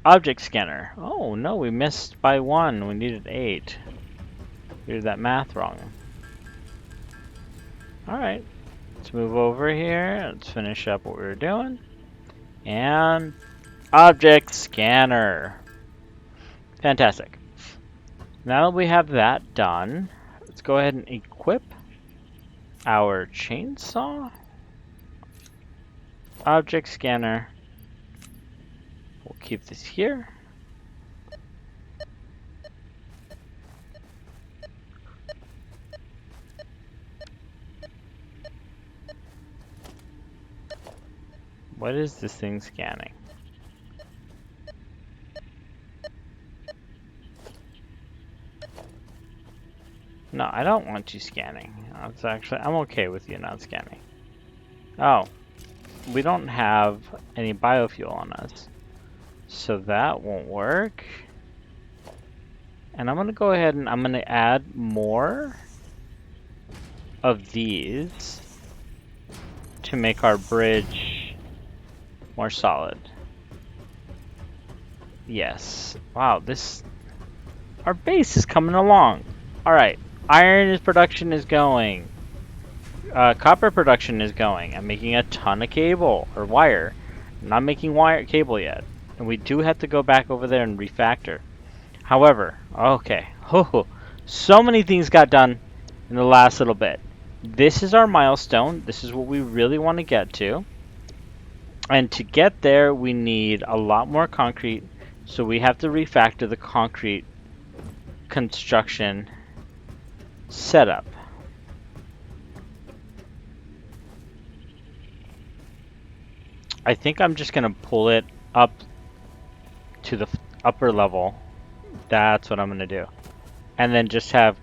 A: Object scanner. Oh no, we missed by 1. We needed 8. We did that math wrong. Alright, let's move over here. Let's finish up what we were doing. And object scanner. Fantastic. Now that we have that done, let's go ahead and equip our chainsaw. Object scanner. We'll keep this here. What is this thing scanning? No, I don't want you scanning. I'm okay with you not scanning. Oh, we don't have any biofuel on us, so that won't work. And I'm gonna go ahead and I'm gonna add more of these to make our bridge more solid. Yes. Wow, our base is coming along. All right. Iron production is going. Copper production is going. I'm making a ton of cable or wire. I'm not making cable yet. And we do have to go back over there and refactor. However, okay. So many things got done in the last little bit. This is our milestone. This is what we really want to get to. And to get there, we need a lot more concrete. So we have to refactor the concrete construction setup. I think I'm just gonna pull it up to the upper level. That's what I'm gonna do. And then just have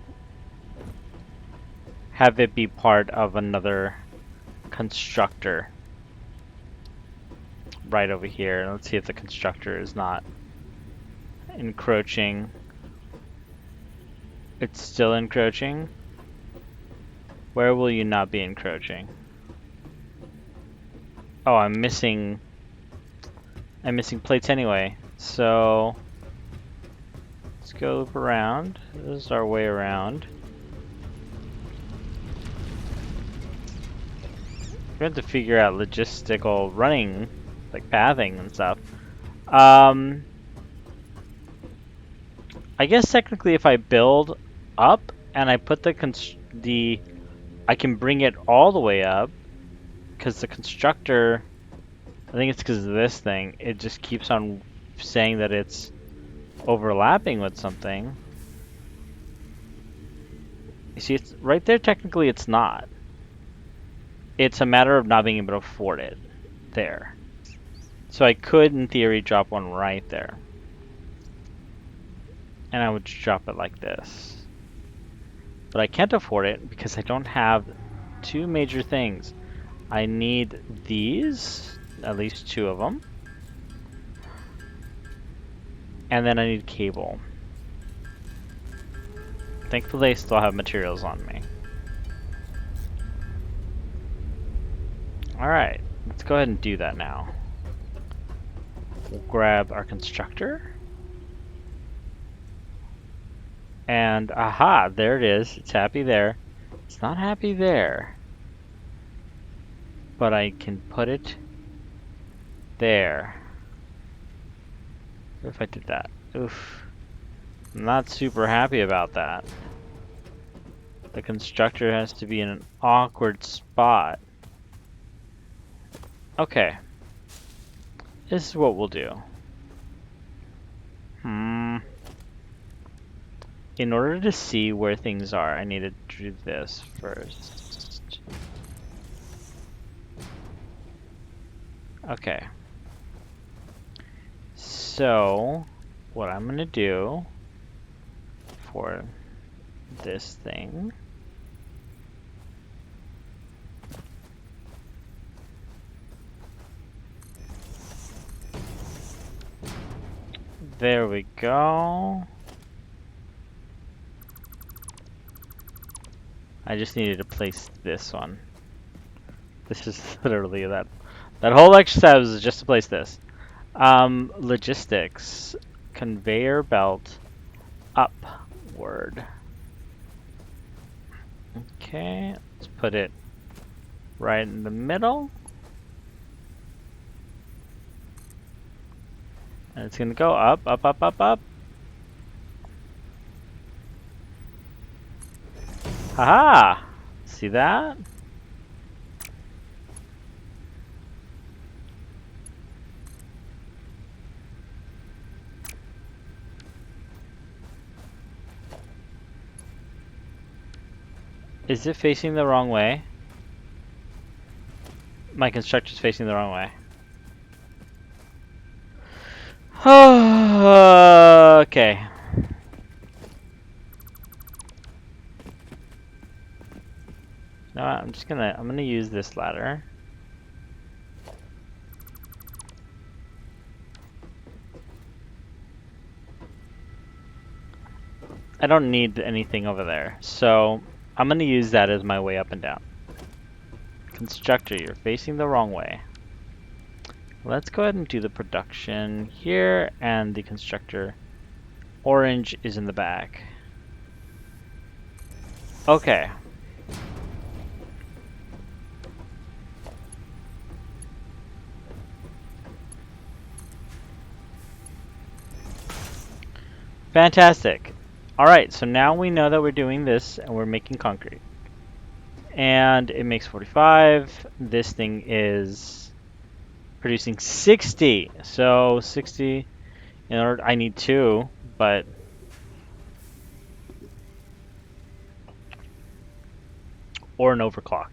A: it be part of another constructor right over here. Let's see if the constructor is not encroaching. It's still encroaching. Where will you not be encroaching? Oh, I'm missing plates anyway. So let's go loop around. This is our way around. We have to figure out logistical running, like pathing and stuff. I guess technically if I build up and I put I can bring it all the way up, because the constructor, I think it's because of this thing, it just keeps on saying that it's overlapping with something. You see, it's right there, technically it's not. It's a matter of not being able to afford it there. So I could, in theory, drop one right there. And I would drop it like this. But I can't afford it because I don't have two major things. I need these, at least two of them. And then I need cable. Thankfully, I still have materials on me. Alright, let's go ahead and do that now. We'll grab our constructor. And aha, there it is. It's happy there. It's not happy there. But I can put it there. What if I did that? Oof. I'm not super happy about that. The constructor has to be in an awkward spot. Okay. This is what we'll do. In order to see where things are, I need to do this first. Okay. So, what I'm gonna do for this thing . There we go. I just needed to place this one. This is literally that whole exercise was just to place this. Logistics. Conveyor belt upward. Okay, let's put it right in the middle. And it's gonna go up, up, up, up, up. Haha! See that? Is it facing the wrong way? My constructor's facing the wrong way. Okay. No, I'm gonna use this ladder. I don't need anything over there, so I'm gonna use that as my way up and down. Constructor, you're facing the wrong way. Let's go ahead and do the production here, and the constructor orange is in the back. Okay. Fantastic. Alright, so now we know that we're doing this and we're making concrete. And it makes 45. This thing is producing 60. So 60, in order, I need 2, but or an overclock.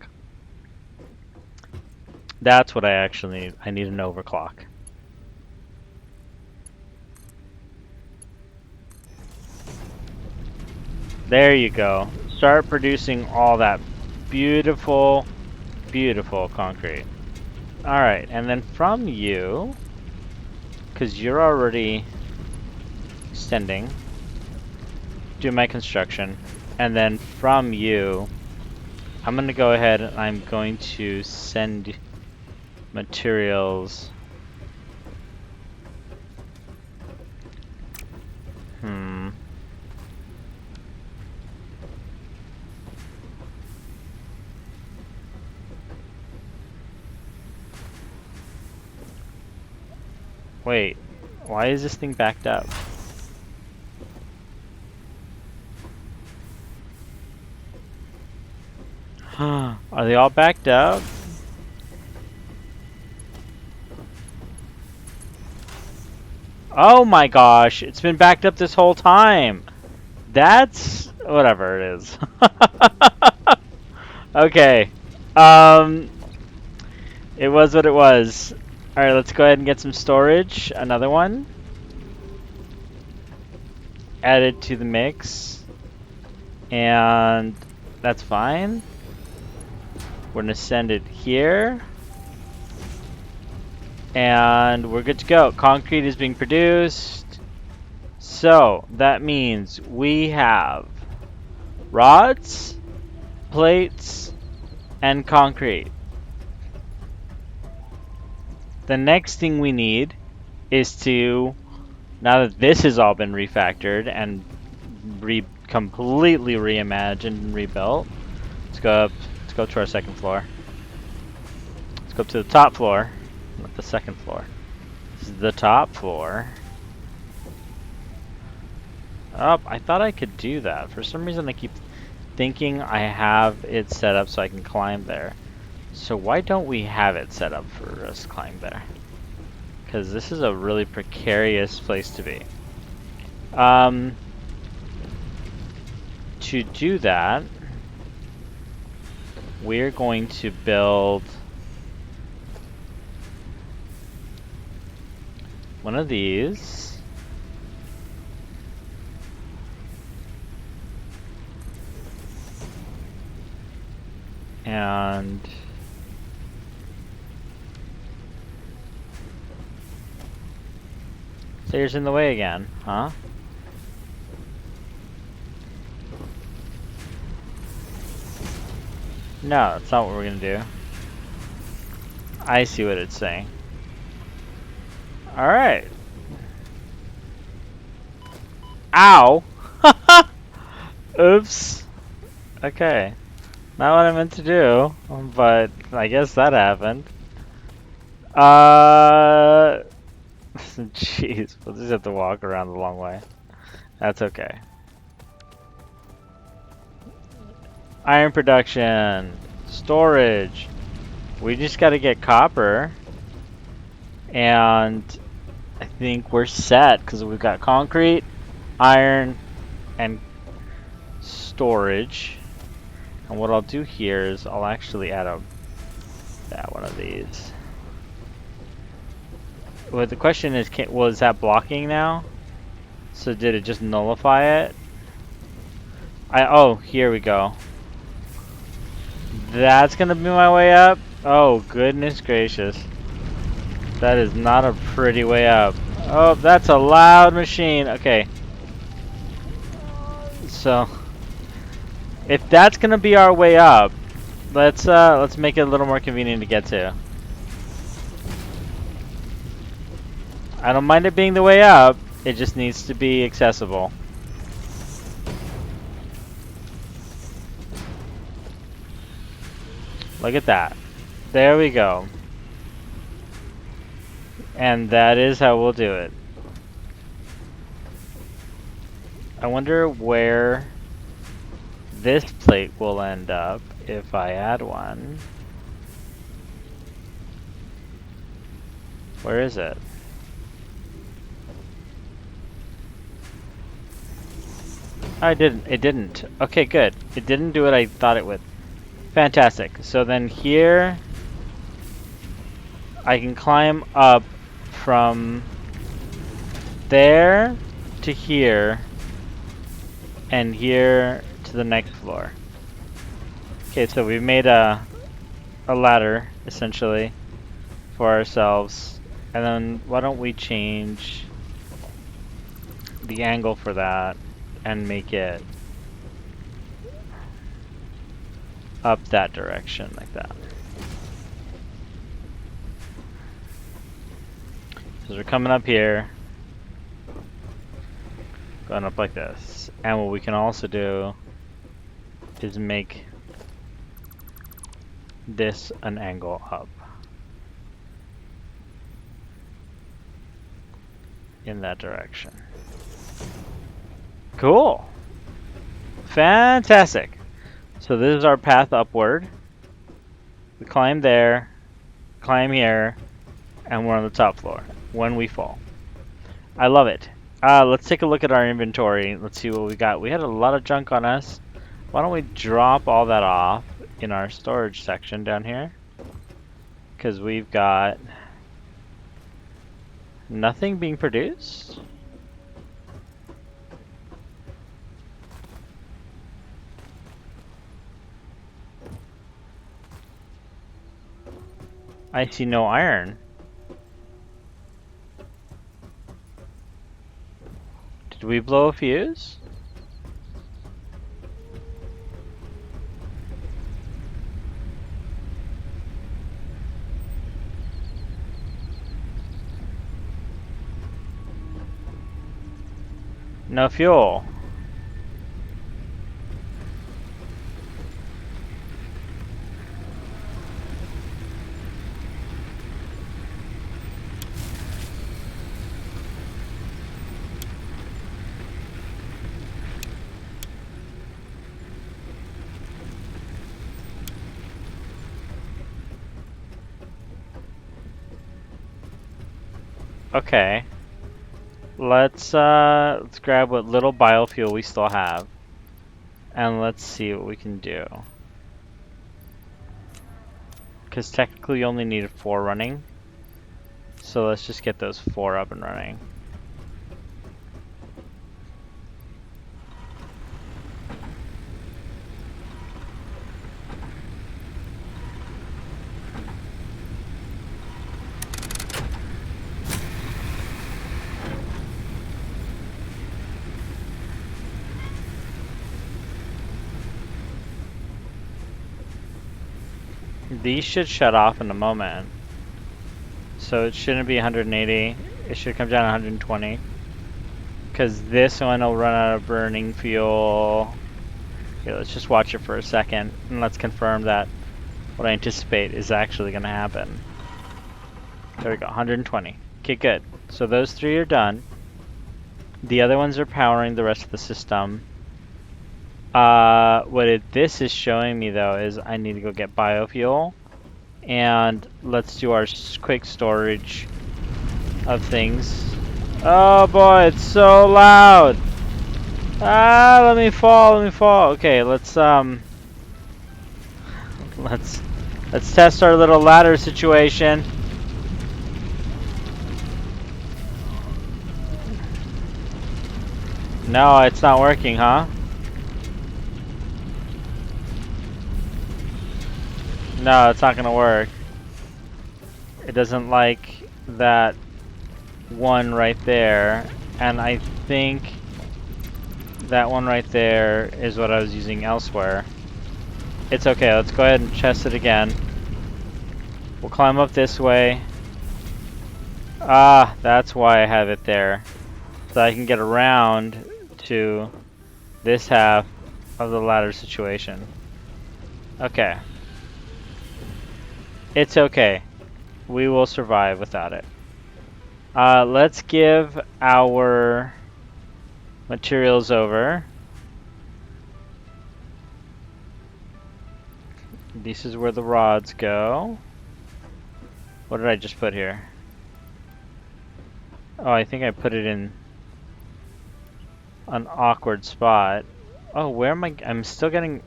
A: That's what I actually need. I need an overclock. There you go. Start producing all that beautiful, beautiful concrete. Alright, and then from you, because you're already extending, do my construction. And then from you, I'm going to go ahead and I'm going to send materials. Wait, why is this thing backed up? Are they all backed up? Oh my gosh, it's been backed up this whole time. That's whatever it is. Okay. It was what it was. Alright, let's go ahead and get some storage. Another one. Added to the mix. And that's fine. We're gonna send it here. And we're good to go. Concrete is being produced. So that means we have rods, plates, and concrete. The next thing we need is to, now that this has all been refactored and completely reimagined and rebuilt, let's go to our second floor. Let's go up to the top floor, not the second floor. This is the top floor. Oh, I thought I could do that. For some reason I keep thinking I have it set up so I can climb there. So why don't we have it set up for us to climb there? Because this is a really precarious place to be. To do that, we're going to build one of these. And stairs in the way again, huh? No, that's not what we're gonna do. I see what it's saying. Alright. Ow! Oops. Okay. Not what I meant to do, but I guess that happened. Jeez, we'll just have to walk around the long way. That's okay. Iron production, storage. We just gotta get copper. And I think we're set because we've got concrete, iron, and storage. And what I'll do here is I'll actually add that one of these. Well, the question is, was that blocking now? So did it just nullify it? Oh, here we go. That's gonna be my way up? Oh, goodness gracious. That is not a pretty way up. Oh, that's a loud machine. Okay. So, if that's gonna be our way up, let's make it a little more convenient to get to. I don't mind it being the way up, it just needs to be accessible. Look at that. There we go. And that is how we'll do it. I wonder where this plate will end up if I add one. Where is it? I didn't. It didn't. Okay, good. It didn't do what I thought it would. Fantastic. So then here, I can climb up from there to here, and here to the next floor. Okay, so we've made a ladder, essentially, for ourselves. And then why don't we change the angle for that and make it up that direction, like that. So we're coming up here, going up like this. And what we can also do is make this an angle up in that direction. Cool. Fantastic. So this is our path upward. We climb there, climb here, and we're on the top floor when we fall. I love it. Let's take a look at our inventory. Let's see what we got. We had a lot of junk on us. Why don't we drop all that off in our storage section down here? Because we've got nothing being produced. I see no iron. Did we blow a fuse? No fuel. Okay. Let's grab what little biofuel we still have, and let's see what we can do. Because technically you only need 4 running, so let's just get those 4 up and running. These should shut off in a moment. So it shouldn't be 180. It should come down to 120. Because this one will run out of burning fuel. Okay, let's just watch it for a second. And let's confirm that what I anticipate is actually going to happen. There we go, 120. Okay, good. So those 3 are done. The other ones are powering the rest of the system. This is showing me though is I need to go get biofuel, and let's do our quick storage of things. Oh boy, it's so loud! Ah, let me fall, Okay, let's test our little ladder situation. No, it's not working, huh? No, it's not gonna work. It doesn't like that one right there, and I think that one right there is what I was using elsewhere. It's okay, let's go ahead and test it again. We'll climb up this way. Ah, that's why I have it there. So I can get around to this half of the ladder situation. Okay. It's okay. We will survive without it. Let's give our materials over. This is where the rods go. What did I just put here? Oh, I think I put it in an awkward spot. Oh, where am I? I'm still getting...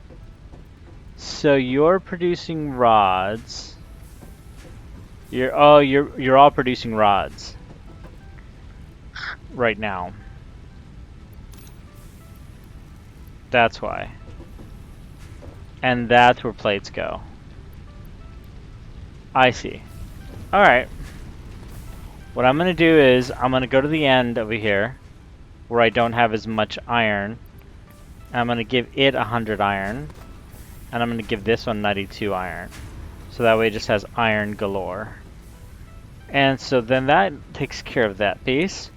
A: So you're producing rods. You're all producing rods right now. That's why. And that's where plates go. I see. Alright. What I'm gonna do is, I'm gonna go to the end over here, where I don't have as much iron. And I'm gonna give it 100 iron. And I'm gonna give this one 92 iron. So that way it just has iron galore. And so then that takes care of that piece.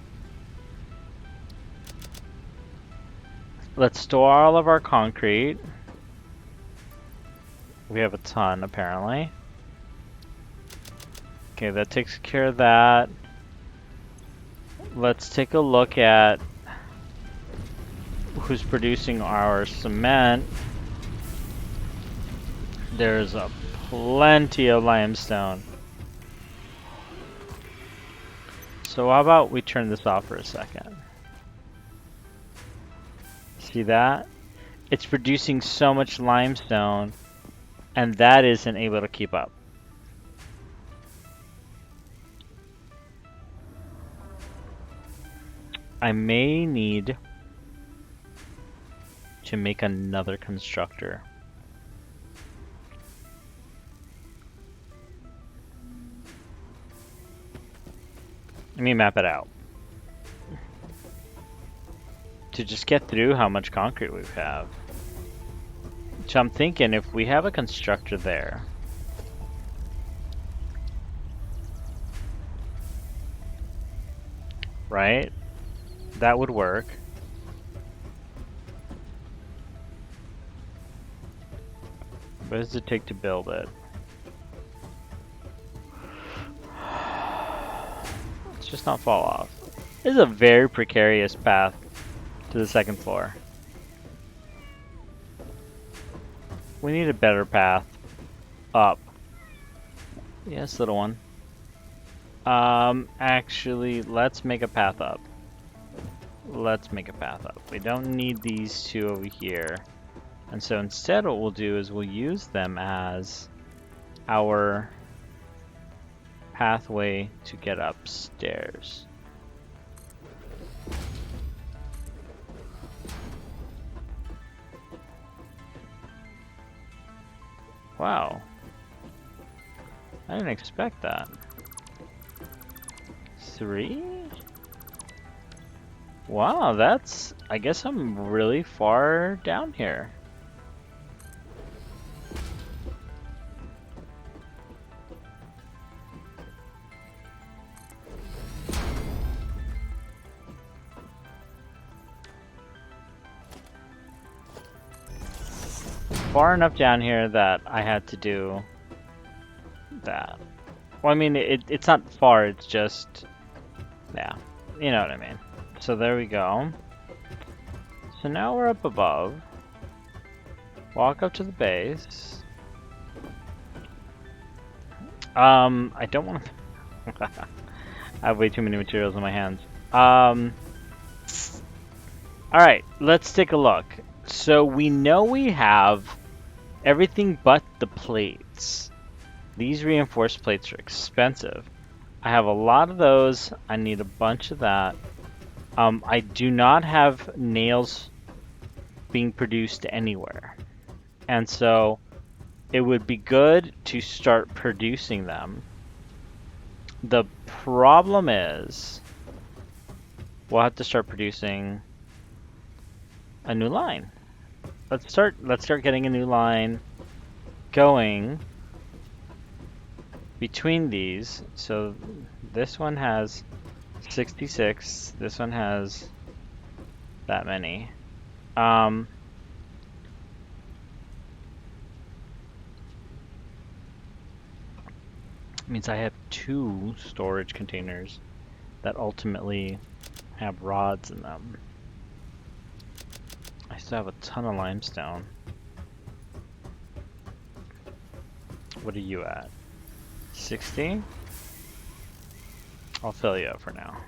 A: Let's store all of our concrete. We have a ton, apparently. Okay, that takes care of that. Let's take a look at who's producing our cement. There's plenty of limestone. So how about we turn this off for a second? See that? It's producing so much limestone, and that isn't able to keep up. I may need to make another constructor. Let me map it out. To just get through how much concrete we have. So I'm thinking if we have a constructor there, right? That would work. What does it take to build it? Let's just not fall off. This is a very precarious path to the second floor. We need a better path up. Yes, little one. Actually, let's make a path up. Let's make a path up. We don't need these two over here. And so instead what we'll do is we'll use them as our pathway to get upstairs. Wow. I didn't expect that. 3? Wow, that's... I guess I'm really far down here. Far enough down here that I had to do that. Well, I mean, it's not far, it's just... Yeah, you know what I mean. So there we go. So now we're up above. Walk up to the base. I don't want to... I have way too many materials in my hands. Alright, let's take a look. So we know we have everything but the plates. These reinforced plates are expensive. I have a lot of those. I need a bunch of that. I do not have nails being produced anywhere. And so it would be good to start producing them. The problem is we'll have to start producing a new line. Let's start getting a new line going between these. So this one has 66, this one has that many. Means I have 2 storage containers that ultimately have rods in them. I still have a ton of limestone. What are you at? 60? I'll fill you up for now.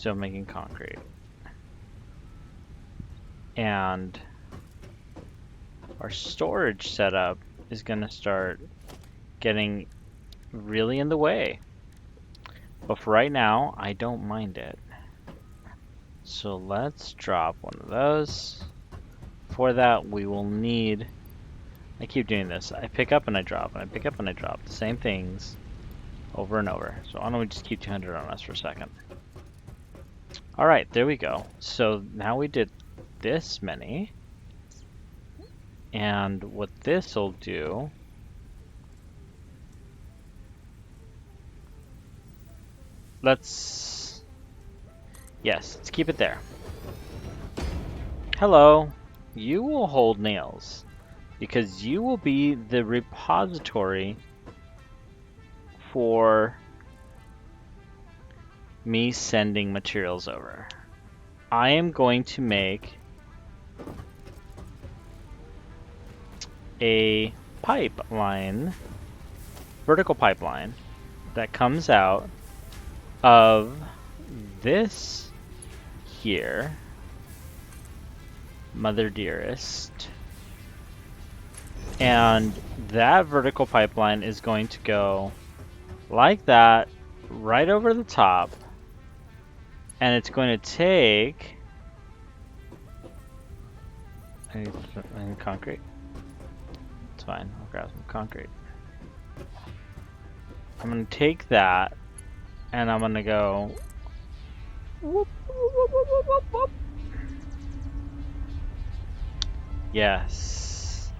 A: still making concrete. And our storage setup is going to start getting really in the way. But for right now, I don't mind it. So let's drop one of those. For that, we will need... I keep doing this. I pick up and I drop, and I pick up and I drop. The same things over and over. So why don't we just keep 200 on us for a second. Alright, there we go. So now we did this many. And what this will do... Let's keep it there. Hello. You will hold nails, because you will be the repository for me sending materials over. I am going to make a pipeline, vertical pipeline, that comes out of this here, Mother Dearest, and that vertical pipeline is going to go like that right over the top, and it's going to take... I need concrete. It's fine, I'll grab some concrete. I'm going to take that and I'm going to go whoop, whoop, whoop, whoop, whoop, whoop. Yes.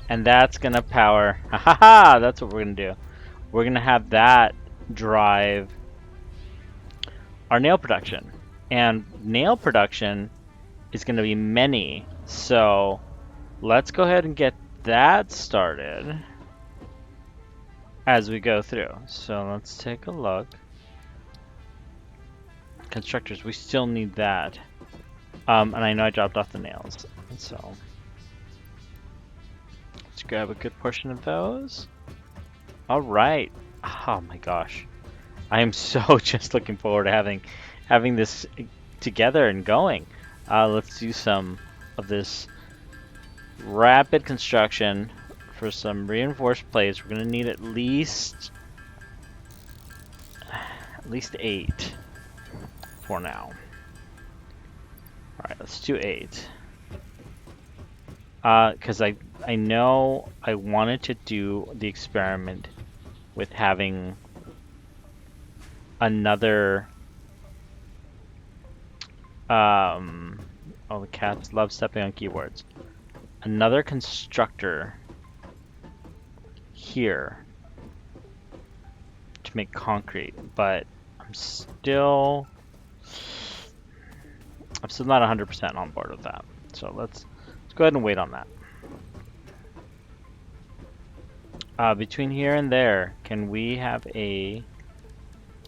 A: And that's going to power. Ha ha ha! That's what we're going to do. We're going to have that drive our nail production. And nail production is going to be many. So let's go ahead and get that started as we go through. So let's take a look. Constructors, we still need that. And I know I dropped off the nails. So let's grab a good portion of those. All right. Oh my gosh. I am so just looking forward to having this together and going. Let's do some of this rapid construction for some reinforced plates. We're gonna need at least 8 for now. All right, let's do 8. Because I know I wanted to do the experiment with having another oh, the cats love stepping on keyboards. Another constructor here to make concrete, but I'm still not 100% on board with that. So let's go ahead and wait on that. Between here and there, can we have a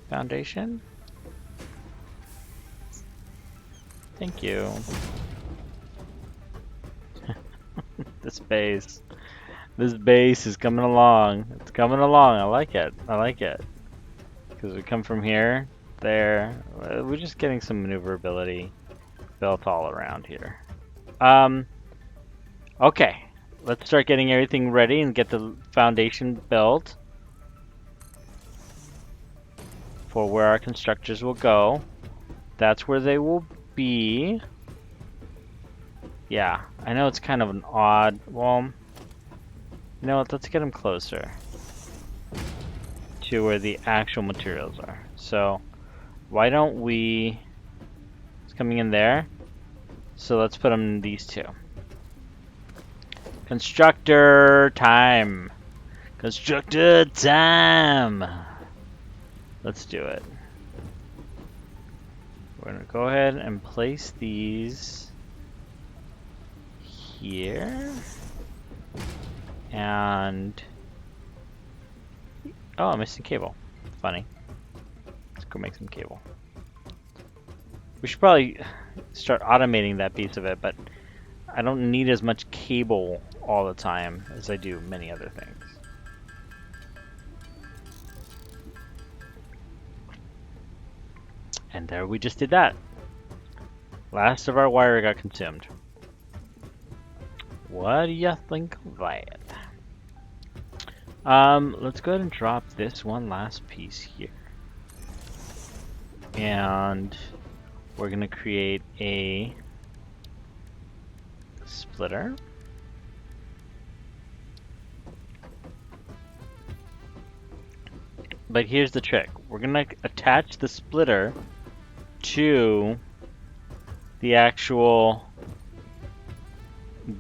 A: foundation? Thank you. This base is coming along. It's coming along. I like it. I like it. Because we come from here, there. We're just getting some maneuverability built all around here. Okay. Let's start getting everything ready and get the foundation built for where our constructors will go. That's where they will be. Yeah, I know it's kind of an odd... Well, you know what? Let's get them closer to where the actual materials are. So, why don't we... It's coming in there. So let's put them in these two. Constructor time! Constructor time! Let's do it. We're gonna go ahead and place these here. And... Oh, I'm missing cable. Funny. Let's go make some cable. We should probably start automating that piece of it, but I don't need as much cable all the time as I do many other things. And there we just did that. Last of our wire got consumed. What do you think of that? Let's go ahead and drop this one last piece here. And we're gonna create a splitter. But here's the trick. We're gonna attach the splitter to the actual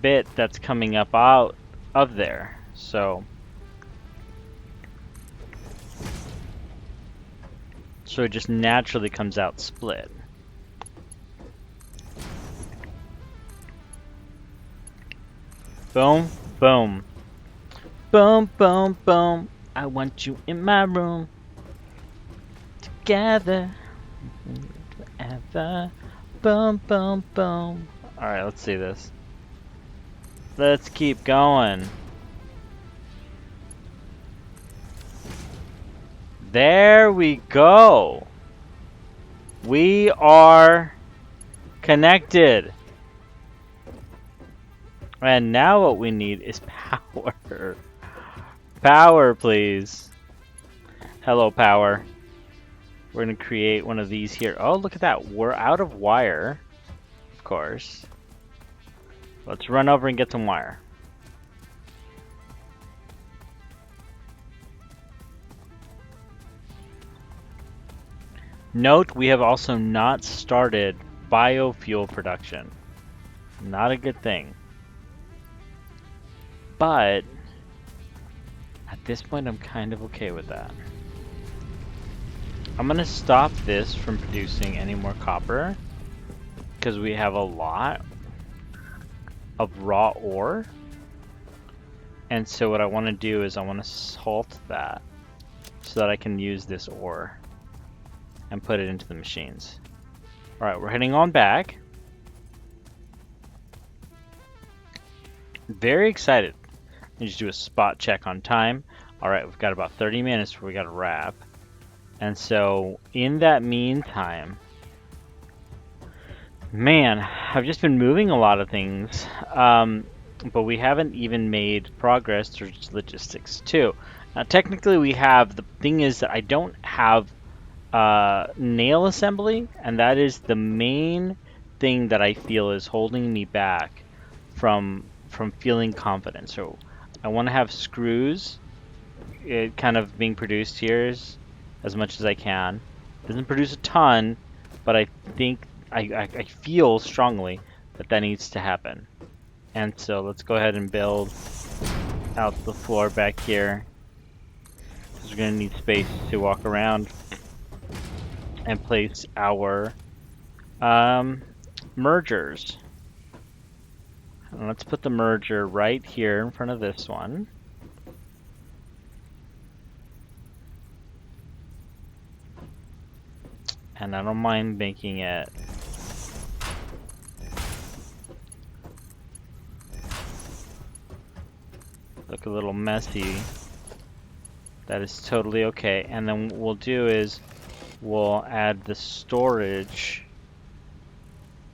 A: bit that's coming up out of there. So it just naturally comes out split. Boom, boom. Boom, boom, boom. I want you in my room. Together. Forever. Boom, boom, boom. Alright, let's see this. Let's keep going. There we go. We are connected. And now what we need is power. Power, please. Hello, power. We're going to create one of these here. Oh, look at that. We're out of wire, of course. Let's run over and get some wire. Note, we have also not started biofuel production. Not a good thing. But at this point, I'm kind of okay with that. I'm gonna stop this from producing any more copper because we have a lot of raw ore. And so what I want to do is I want to salt that so that I can use this ore and put it into the machines. Alright, we're heading on back. Very excited. Let just do a spot check on time. Alright, we've got about 30 minutes before we got to wrap. And so, in that meantime, man, I've just been moving a lot of things. But we haven't even made progress through logistics too. Now, technically we have. The thing is that I don't have nail assembly, and that is the main thing that I feel is holding me back from feeling confident. So I want to have screws kind of being produced here as much as I can. Doesn't produce a ton, but I think I feel strongly that needs to happen. And so let's go ahead and build out the floor back here, because we're going to need space to walk around and place our mergers. And let's put the merger right here in front of this one. And I don't mind making it look a little messy. That is totally okay. And then what we'll do is we'll add the storage.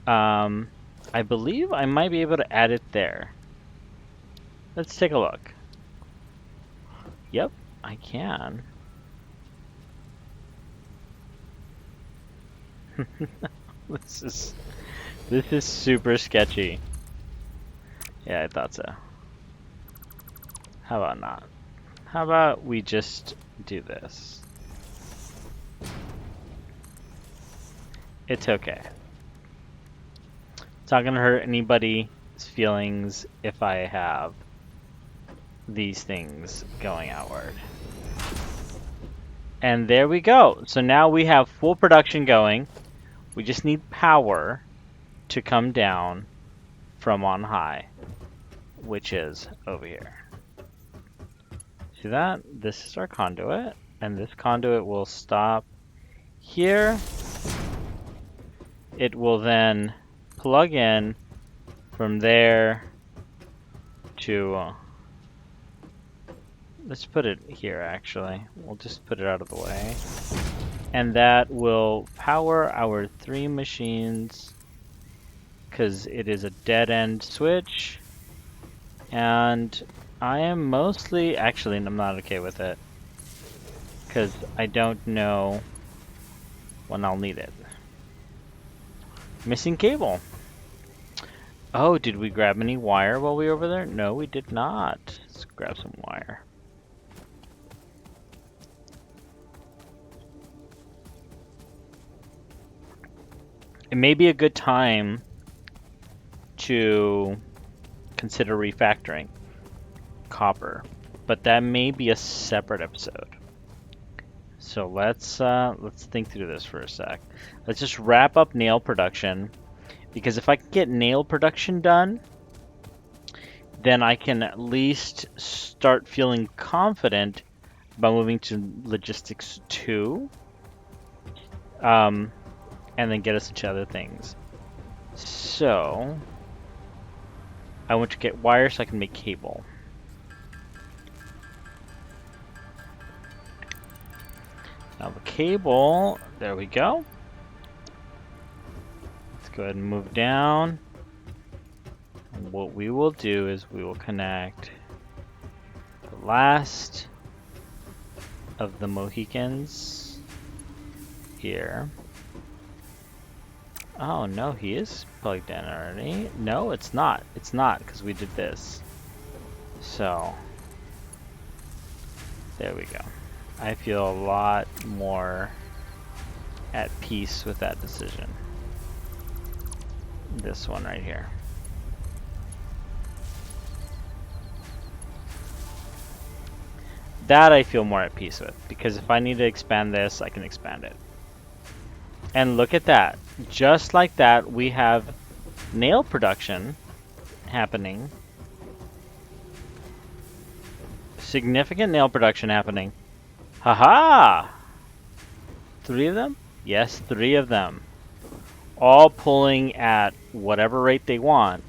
A: I believe I might be able to add it there. Let's take a look. Yep, I can. This is super sketchy. Yeah, I thought so. How about not? How about we just do this? It's okay. It's not gonna hurt anybody's feelings if I have these things going outward. And there we go. So now we have full production going. We just need power to come down from on high, which is over here. See that? This is our conduit, and this conduit will stop here. It will then plug in from there to let's put it here. Actually, we'll just put it out of the way. And that will power our 3 machines because it is a dead end switch. And I am mostly, actually, I'm not okay with it because I don't know when I'll need it. Missing cable. Oh, did we grab any wire while we were over there? No, we did not. Let's grab some wire. It may be a good time to consider refactoring copper, but that may be a separate episode. So let's think through this for a sec. Let's just wrap up nail production, because if I can get nail production done, then I can at least start feeling confident about moving to logistics 2, and then get us into other things. So I want to get wire so I can make cable. Now the cable, there we go. Let's go ahead and move down. And what we will do is we will connect the last of the Mohicans here. Oh no, he is plugged in already. No, it's not. It's not, because we did this. So there we go. I feel a lot more at peace with that decision. This one right here. That I feel more at peace with, because if I need to expand this, I can expand it. And look at that. Just like that, we have nail production happening. Significant nail production happening. Haha! 3 of them? Yes, 3 of them. All pulling at whatever rate they want,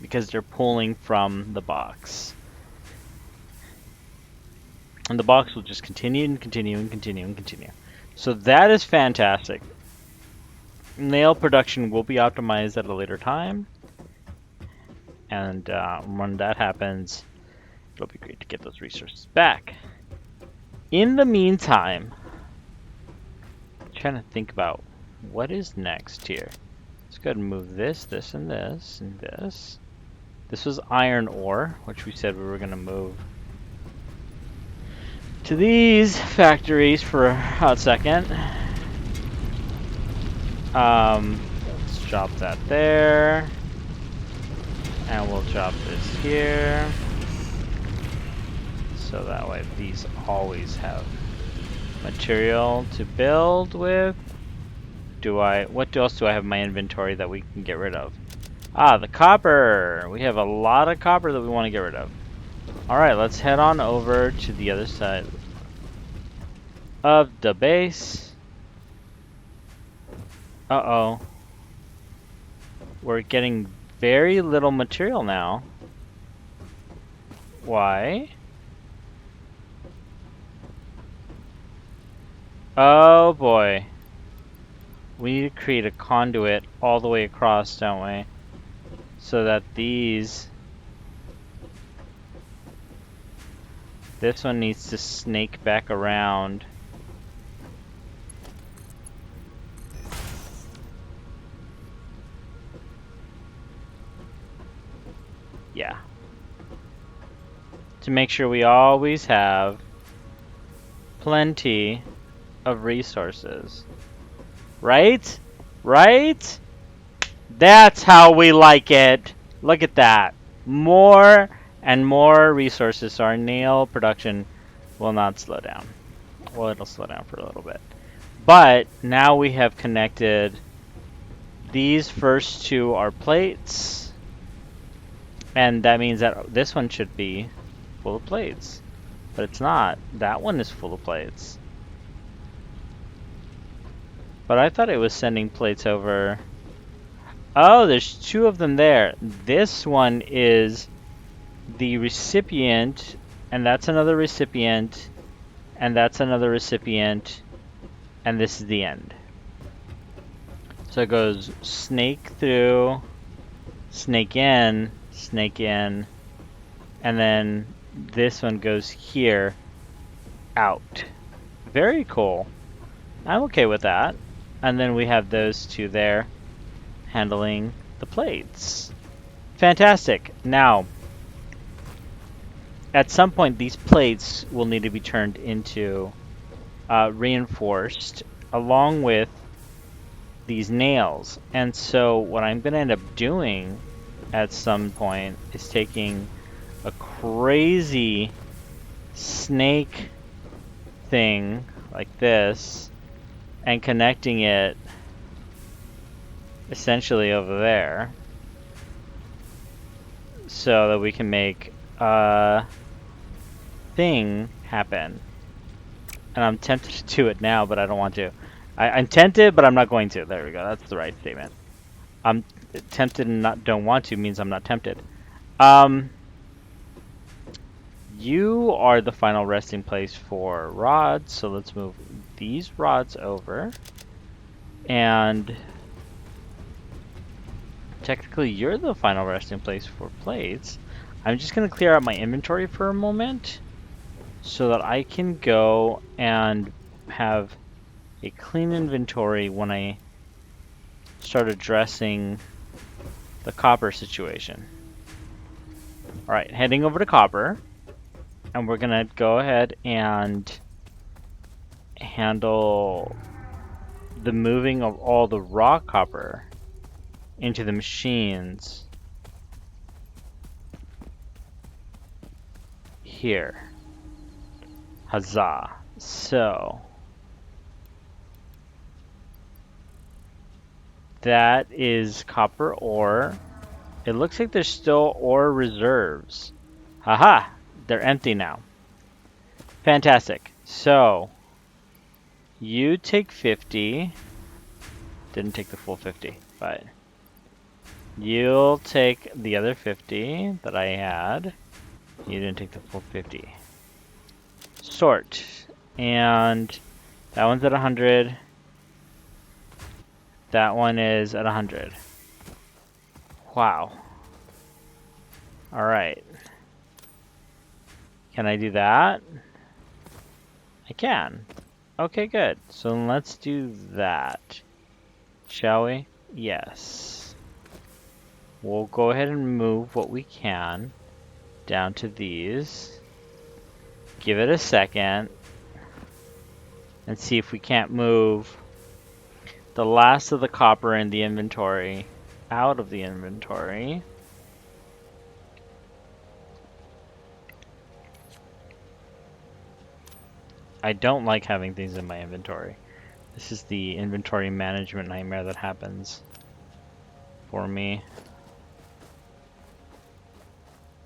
A: because they're pulling from the box. And the box will just continue and continue and continue and continue. So that is fantastic. Nail production will be optimized at a later time. And when that happens, it'll be great to get those resources back. In the meantime, I'm trying to think about what is next here. Let's go ahead and move this, this, and this, and this. This was iron ore, which we said we were going to move to these factories for a hot second. Let's drop that there. And we'll drop this here. So that way these always have material to build with. What else do I have in my inventory that we can get rid of? Ah, the copper! We have a lot of copper that we want to get rid of. Alright, let's head on over to the other side of the base. Uh-oh. We're getting very little material now. Why? Oh boy. We need to create a conduit all the way across, don't we? So that this one needs to snake back around. Yeah. To make sure we always have plenty of resources. Right? Right? That's how we like it. Look at that. More and more resources, so our nail production will not slow down. Well, it'll slow down for a little bit. But now we have connected these first 2 are plates. And that means that this one should be full of plates. But it's not. That one is full of plates. But I thought it was sending plates over. Oh, there's 2 of them there. This one is the recipient, and that's another recipient, and that's another recipient, and this is the end. So it goes snake through, snake in, and then this one goes here, out. Very cool. I'm okay with that. And then we have those two there handling the plates. Fantastic. Now, at some point, these plates will need to be turned into reinforced along with these nails. And so what I'm going to end up doing at some point is taking a crazy snake thing like this and connecting it essentially over there so that we can make a thing happen. And I'm tempted to do it now, but I don't want to. I'm tempted, but I'm not going to. There we go. That's the right statement. I'm tempted and don't want to means I'm not tempted. You are the final resting place for rods, so let's move these rods over. And technically, you're the final resting place for plates. I'm just going to clear out my inventory for a moment so that I can go and have a clean inventory when I start addressing the copper situation. Alright, heading over to copper, and we're going to go ahead and handle the moving of all the raw copper into the machines here. Huzzah. So that is copper ore. It looks like there's still ore reserves. Haha, they're empty now. Fantastic. So you take 50. Didn't take the full 50, but you'll take the other 50 that I had. You didn't take the full 50. Sort. And that one's at 100. That one is at 100. Wow. Alright. Can I do that? I can. Okay, good. So let's do that. Shall we? Yes. We'll go ahead and move what we can down to these. Give it a second. And see if we can't move the last of the copper in the inventory out of the inventory. I don't like having things in my inventory. This is the inventory management nightmare that happens for me.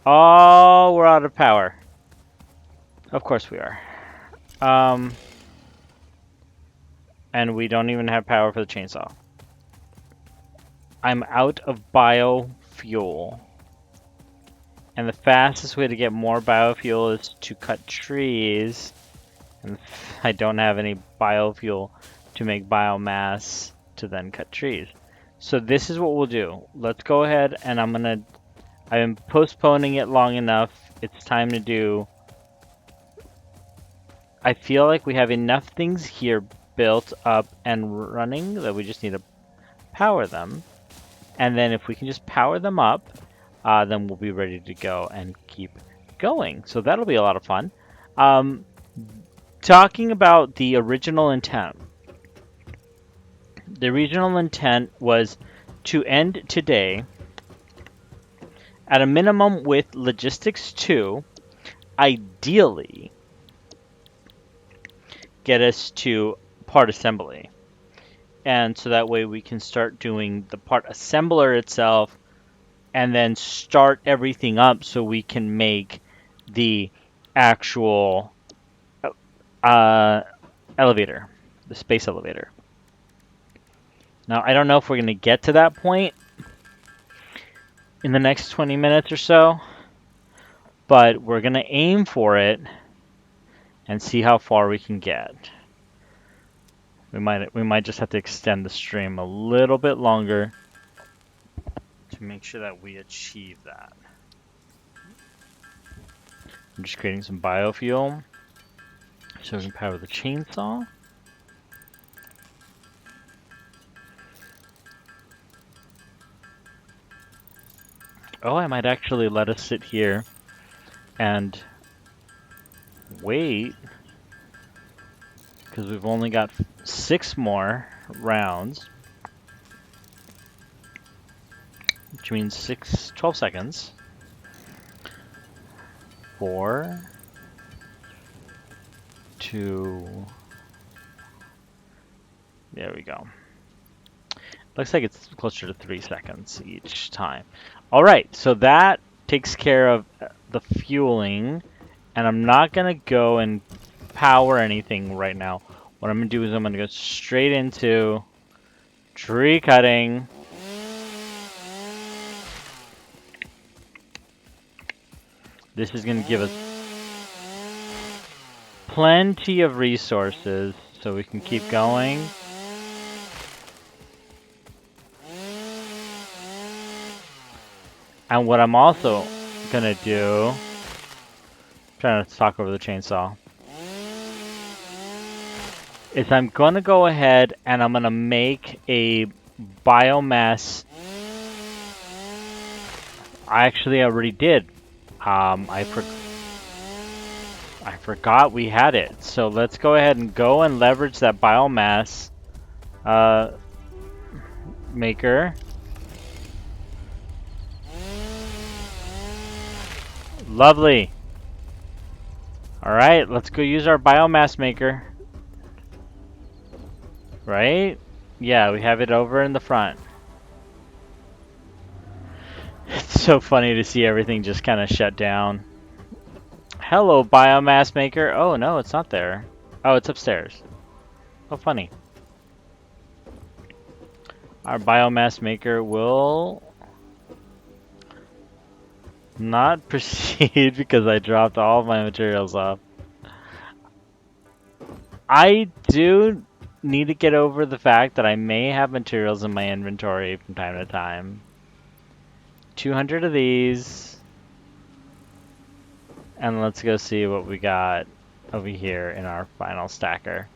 A: Oh, we're out of power. Of course we are. And we don't even have power for the chainsaw. I'm out of biofuel. And the fastest way to get more biofuel is to cut trees. And I don't have any biofuel to make biomass to then cut trees. So this is what we'll do. Let's go ahead and I'm postponing it long enough. It's time to do. I feel like we have enough things here built up and running that we just need to power them. And then if we can just power them up, then we'll be ready to go and keep going. So that'll be a lot of fun. Talking about the original intent. The original intent was to end today at a minimum with Logistics 2, ideally get us to part assembly. And so that way we can start doing the part assembler itself and then start everything up so we can make the actual elevator, the space elevator. Now, I don't know if we're going to get to that point in the next 20 minutes or so, but we're going to aim for it and see how far we can get. We might just have to extend the stream a little bit longer to make sure that we achieve that. I'm just creating some biofuel so we can power the chainsaw. Oh, I might actually let us sit here and wait, because we've only got 6 more rounds, which means 12 seconds. 4, 2, there we go. Looks like it's closer to 3 seconds each time. All right, so that takes care of the fueling, and I'm not gonna go and power anything right now. What I'm gonna do is I'm gonna go straight into tree cutting. This is gonna give us plenty of resources so we can keep going. And what I'm also gonna do, I'm trying to talk over the chainsaw, is I'm gonna go ahead and I'm gonna make a biomass. I actually already did. I forgot we had it. So let's go ahead and go and leverage that biomass maker. Lovely. Alright, let's go use our biomass maker. Right? Yeah, we have it over in the front. It's so funny to see everything just kind of shut down. Hello, biomass maker. Oh, no, it's not there. Oh, it's upstairs. Oh, funny. Our biomass maker will not proceed because I dropped all of my materials off. I do need to get over the fact that I may have materials in my inventory from time to time. 200 of these. And let's go see what we got over here in our final stacker.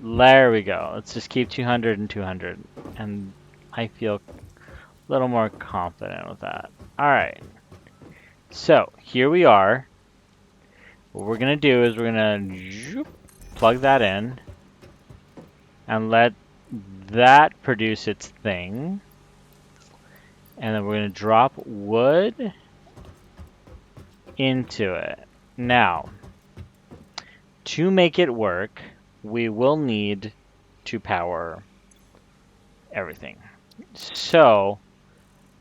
A: There we go. Let's just keep 200 and 200. And I feel a little more confident with that. Alright. So, here we are. What we're going to do is we're going to plug that in. And let that produce its thing. And then we're going to drop wood into it. Now, to make it work, we will need to power everything. So,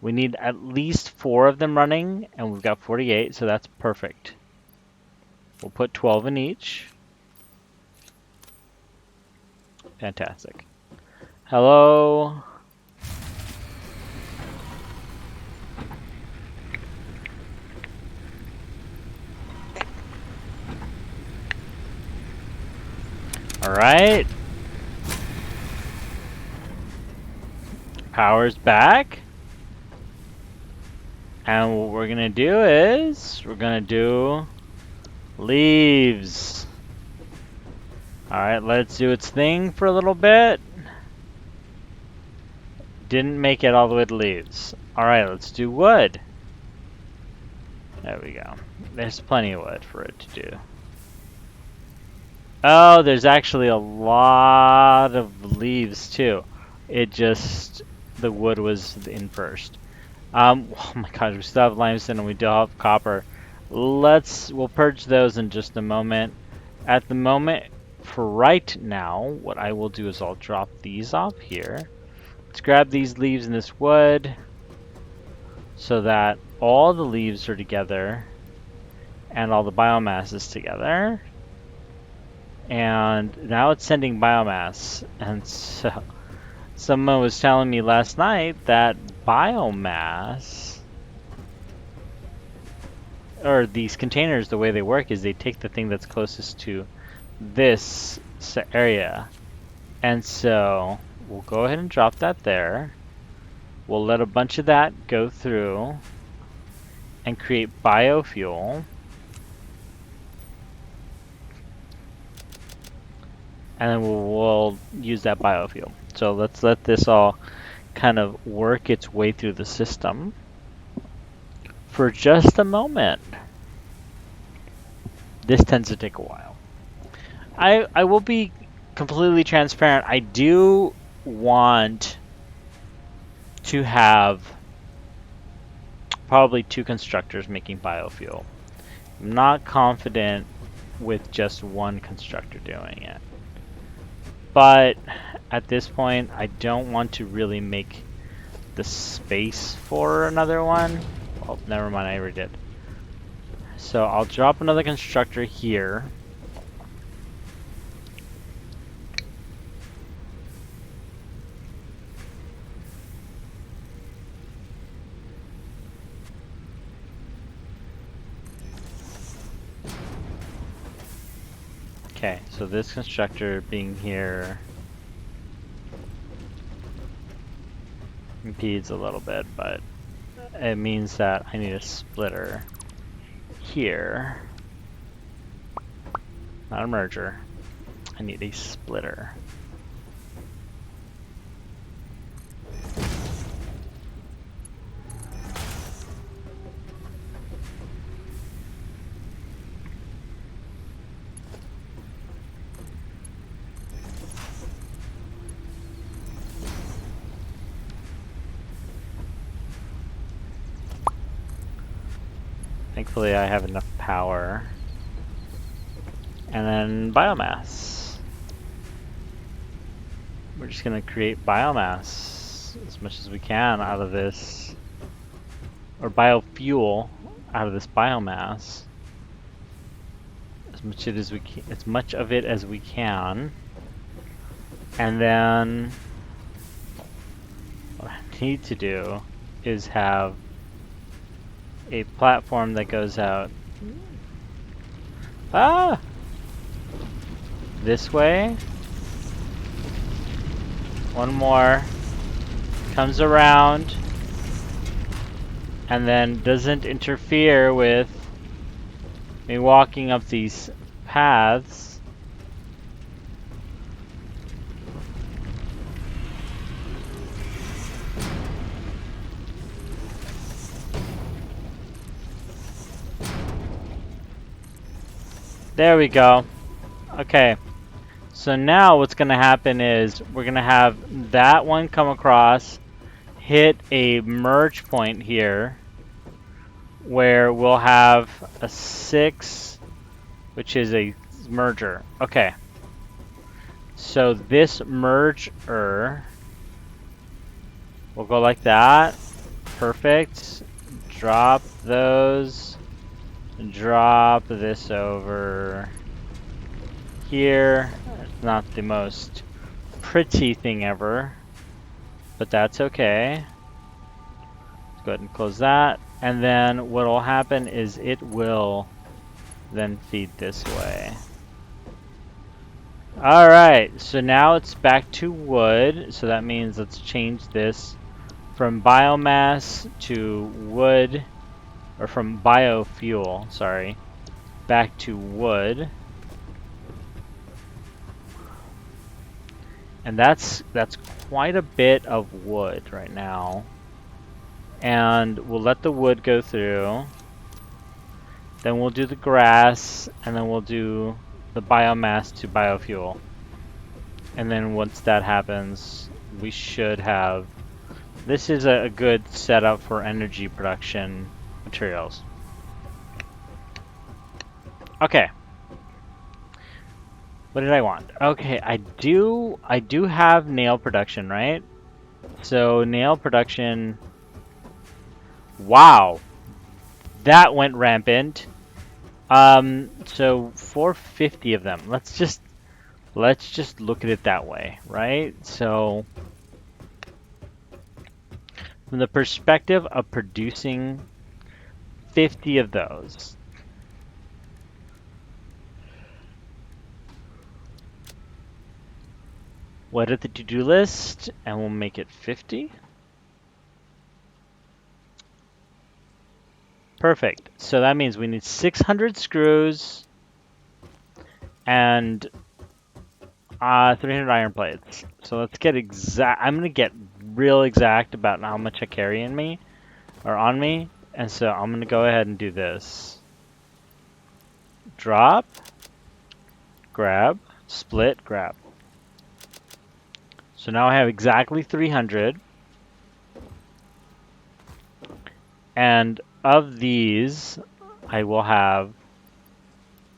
A: we need at least 4 of them running, and we've got 48, so that's perfect. We'll put 12 in each. Fantastic. Hello. All right. Power's back. And what we're gonna do is we're gonna do leaves. All right, let's do its thing for a little bit. Didn't make it all the way to leaves. All right, let's do wood. There we go. There's plenty of wood for it to do. Oh, there's actually a lot of leaves too. It just, the wood was in first. Oh my god, we still have limestone and we do have copper. We'll purge those in just a moment. At the moment, for right now, what I will do is I'll drop these off here. Let's grab these leaves and this wood so that all the leaves are together and all the biomass is together. And now it's sending biomass. And so someone was telling me last night that biomass... or these containers, the way they work is they take the thing that's closest to this area. And so we'll go ahead and drop that there. We'll let a bunch of that go through and create biofuel. And then we'll use that biofuel. So let's let this all kind of work its way through the system for just a moment. This tends to take a while. I will be completely transparent. I do want to have probably 2 constructors making biofuel. I'm not confident with just 1 constructor doing it. But at this point, I don't want to really make the space for another one. Oh, never mind, I already did. So I'll drop another constructor here. Okay, so this constructor being here impedes a little bit, but it means that I need a splitter here. Not a merger. I need a splitter. Thankfully I have enough power. And then biomass. We're just gonna create biomass as much as we can out of this, or biofuel out of this biomass. As much of it as we can. And then what I need to do is have a platform that goes out this way. One more comes around and then doesn't interfere with me walking up these paths. There we go. Okay. So now what's going to happen is we're going to have that one come across, hit a merge point here, where we'll have a 6, which is a merger. Okay. So this merger will go like that. Perfect. Drop those. Drop this over here. It's not the most pretty thing ever, but that's okay. Let's go ahead and close that. And then what will happen is it will then feed this way. Alright, so now it's back to wood. So that means let's change this from biomass to wood, or from biofuel, sorry, back to wood. And that's quite a bit of wood right now. And we'll let the wood go through. Then we'll do the grass, and then we'll do the biomass to biofuel. And then once that happens, we should have... This is a good setup for energy production materials. Okay. What did I want? Okay, I do have nail production, right? So nail production... Wow! That went rampant. So 450 of them. Let's just look at it that way, right? So from the perspective of producing 50 of those, We'll edit the to-do list, and we'll make it 50. Perfect. So that means we need 600 screws and 300 iron plates. So let's get exact. I'm gonna get real exact about how much I carry in me or on me, and so I'm gonna go ahead and do this. Drop, grab, split, grab. So now I have exactly 300, and of these, I will have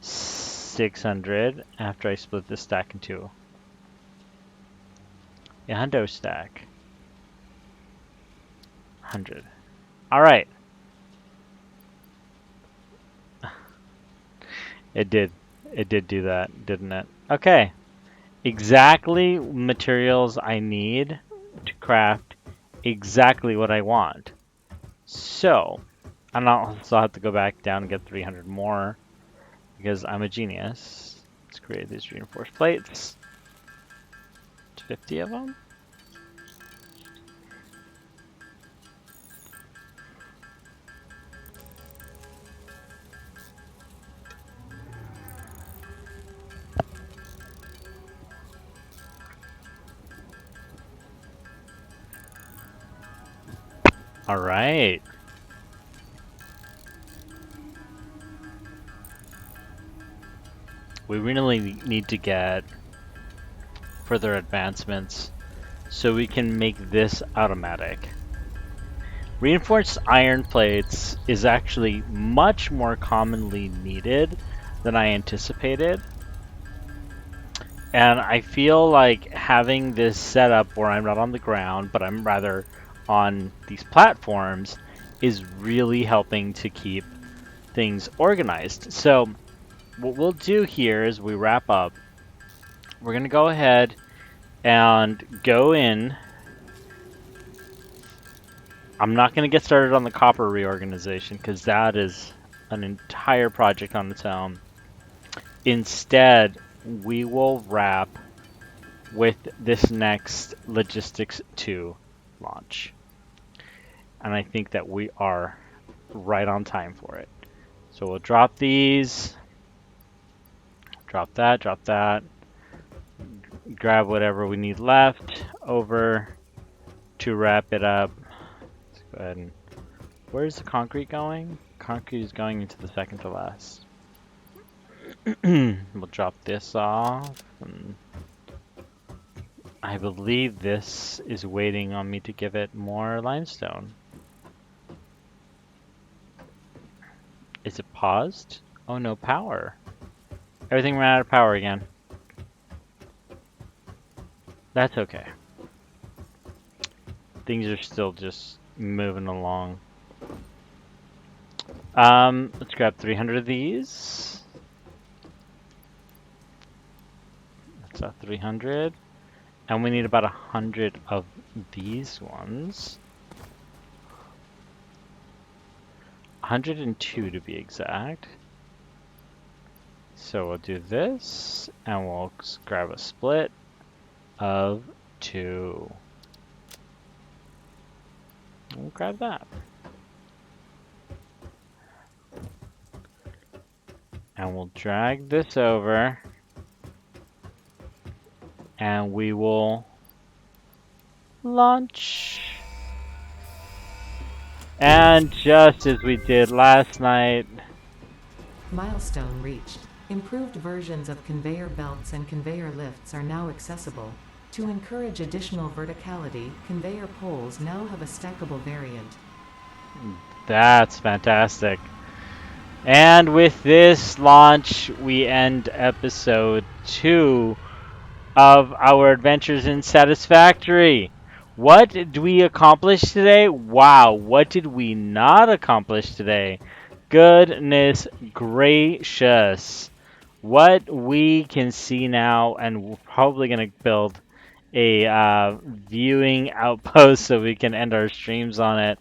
A: 600 after I split this stack in two. A hundo stack. 100. All right. It did. It did do that, didn't it? Okay. Exactly materials I need to craft exactly what I want. So, and I'll also have to go back down and get 300 more because I'm a genius. Let's create these reinforced plates. 50 of them. All right. We really need to get further advancements so we can make this automatic. Reinforced iron plates is actually much more commonly needed than I anticipated. And I feel like having this setup where I'm not on the ground, but I'm rather on these platforms is really helping to keep things organized. So what we'll do here is we wrap up. We're going to go ahead and go in. I'm not going to get started on the copper reorganization because that is an entire project on its own. Instead, we will wrap with this next Logistics 2 launch. And I think that we are right on time for it. So we'll drop these, drop that, grab whatever we need left over to wrap it up. Let's go ahead and, where's the concrete going? Concrete is going into the second to last. We'll drop this off. And I believe this is waiting on me to give it more limestone. Is it paused? Oh, no power. Everything ran out of power again. That's okay. Things are still just moving along. Let's grab 300 of these. That's a 300. And we need about 100 of these ones. 102 to be exact. So we'll do this, and we'll grab a split of 2. We'll grab that. And we'll drag this over, and we will launch. And just as we did last night,
B: Milestone reached. Improved versions of conveyor belts and conveyor lifts are now accessible. To encourage additional verticality, conveyor poles now have a stackable variant.
A: that's fantastic. And with this launch, we end episode 2 of our adventures in Satisfactory. What did we accomplish today? Wow, what did we not accomplish today? Goodness gracious. What we can see now, and we're probably going to build a viewing outpost so we can end our streams on it,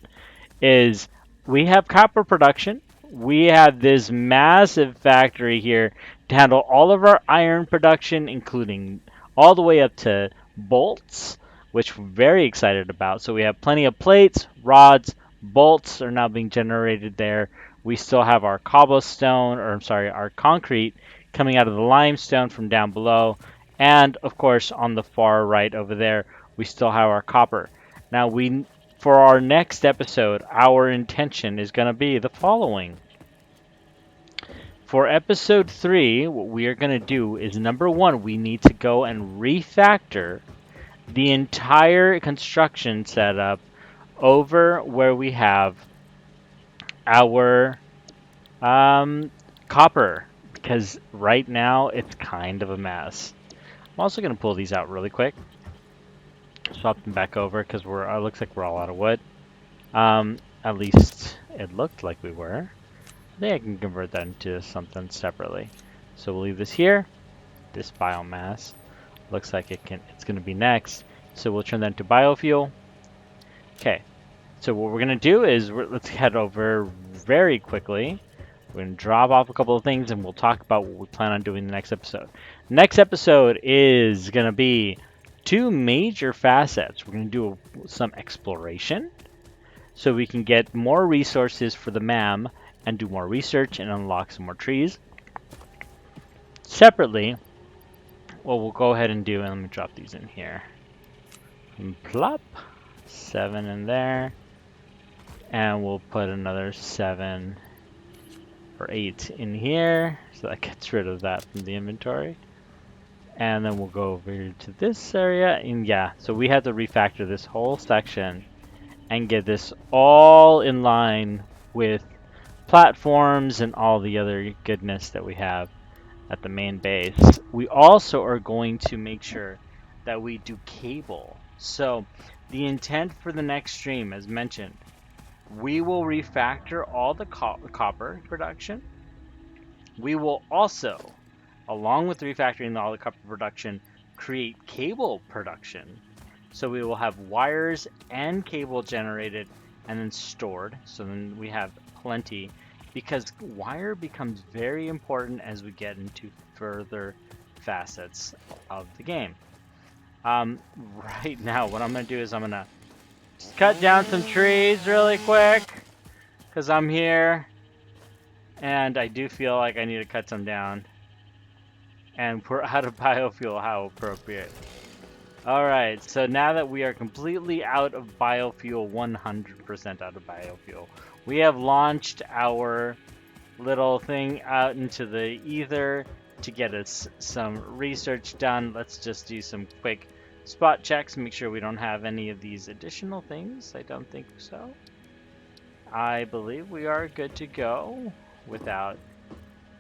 A: is we have copper production. We have this massive factory here to handle all of our iron production, including all the way up to bolts, which we're very excited about. So we have plenty of plates, rods, bolts are now being generated there. We still have our cobblestone, or I'm sorry, our concrete coming out of the limestone from down below. And of course, on the far right over there, we still have our copper. Now, for our next episode, our intention is going to be the following. For episode 3, what we are going to do is number 1, we need to go and refactor the entire construction setup over where we have our copper, because right now it's kind of a mess. I'm also going to pull these out really quick. Swap them back over because it looks like we're all out of wood. At least it looked like we were. I think I can convert that into something separately. So we'll leave this here. This biomass looks like it's going to be next. So we'll turn that into biofuel. Okay. So what we're going to do is let's head over very quickly. We're going to drop off a couple of things and we'll talk about what we plan on doing in the next episode. Next episode is going to be 2 major facets. We're going to do some exploration so we can get more resources for the MAM and do more research and unlock some more trees. Separately, what we'll go ahead and do, and let me drop these in here. And plop, 7 in there, and we'll put another 7 or 8 in here, so that gets rid of that from the inventory. And then we'll go over to this area, and yeah, so we have to refactor this whole section and get this all in line with platforms and all the other goodness that we have at the main base. We also are going to make sure that we do cable. So the intent for the next stream, as mentioned, we will refactor all the copper production. We will also, along with refactoring all the copper production, create cable production. So we will have wires and cable generated and then stored. So then we have plenty, because wire becomes very important as we get into further facets of the game. Right now, what I'm going to do is I'm going to cut down some trees really quick, because I'm here and I do feel like I need to cut some down. And we're out of biofuel, how appropriate. Alright, so now that we are completely out of biofuel, 100% out of biofuel, we have launched our little thing out into the ether to get us some research done. Let's just do some quick spot checks, make sure we don't have any of these additional things. I don't think so. I believe we are good to go without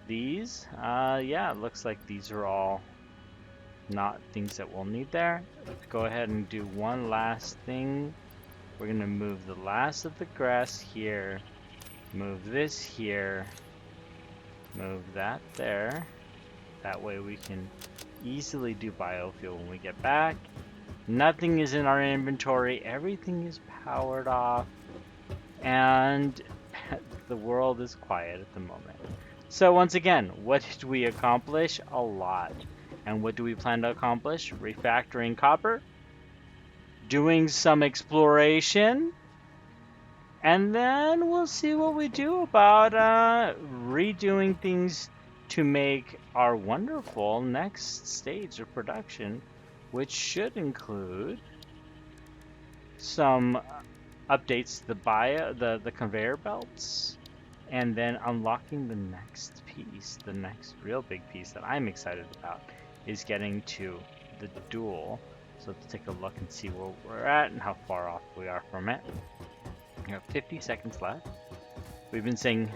A: these. Yeah, it looks like these are all not things that we'll need there. Let's go ahead and do one last thing. We're gonna move the last of the grass here, move this here, move that there. That way we can easily do biofuel when we get back. Nothing is in our inventory, everything is powered off, and the world is quiet at the moment. So once again, what did we accomplish? A lot. And what do we plan to accomplish? Refactoring copper, doing some exploration, and then we'll see what we do about redoing things to make our wonderful next stage of production, which should include some updates to the conveyor belts, and then unlocking the next piece, the next real big piece that I'm excited about, is getting to the duel. So let's take a look and see where we're at and how far off we are from it. We have 50 seconds left. We've been saying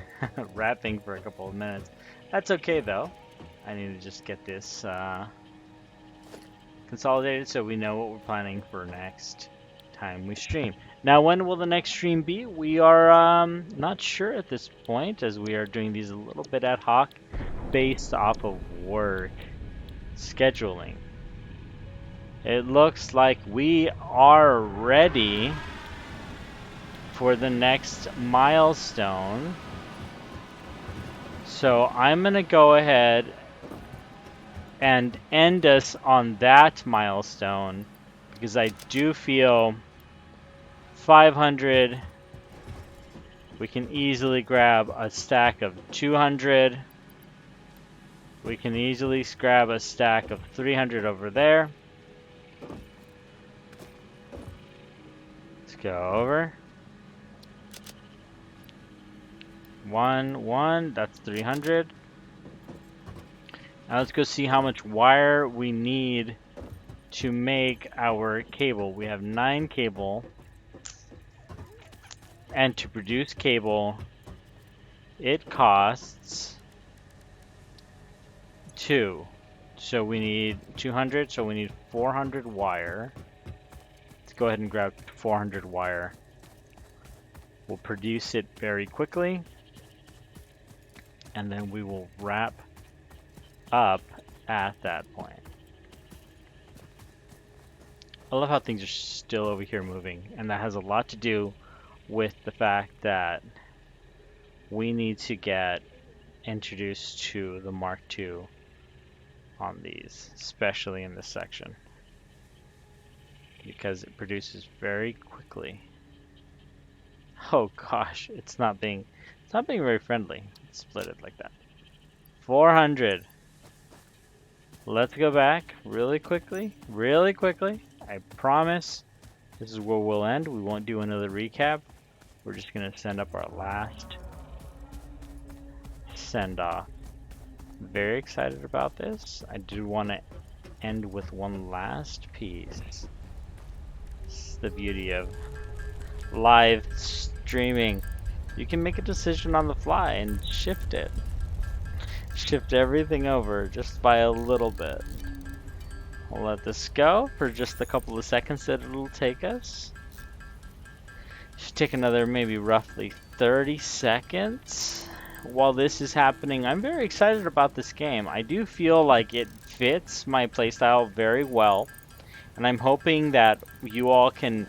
A: rapping for a couple of minutes. That's okay though. I need to just get this consolidated so we know what we're planning for next time we stream. Now, when will the next stream be? We are not sure at this point, as we are doing these a little bit ad hoc based off of work scheduling. It looks like we are ready for the next milestone. So I'm gonna go ahead and end us on that milestone, because I do feel 500, we can easily grab a stack of 200. We can easily grab a stack of 300 over there. Let's go over. 1, that's 300. Now let's go see how much wire we need to make our cable. We have 9 cable. And to produce cable, it costs 2. So we need 200, so we need 400 wire. Let's go ahead and grab 400 wire. We'll produce it very quickly, and then we will wrap up at that point. I love how things are still over here moving, and that has a lot to do with the fact that we need to get introduced to the Mark II on these, especially in this section, because it produces very quickly. Oh gosh, it's not being very friendly. Let's split it like that. 400. Let's go back really quickly, really quickly. I promise this is where we'll end. We won't do another recap. We're just gonna send up our last send off. Very excited about this. I do want to end with one last piece. It's the beauty of live streaming. You can make a decision on the fly and shift it. Shift everything over just by a little bit. We'll let this go for just a couple of seconds that it'll take us. Should take another maybe roughly 30 seconds. While this is happening, I'm very excited about this game. I do feel like it fits my playstyle very well, and I'm hoping that you all can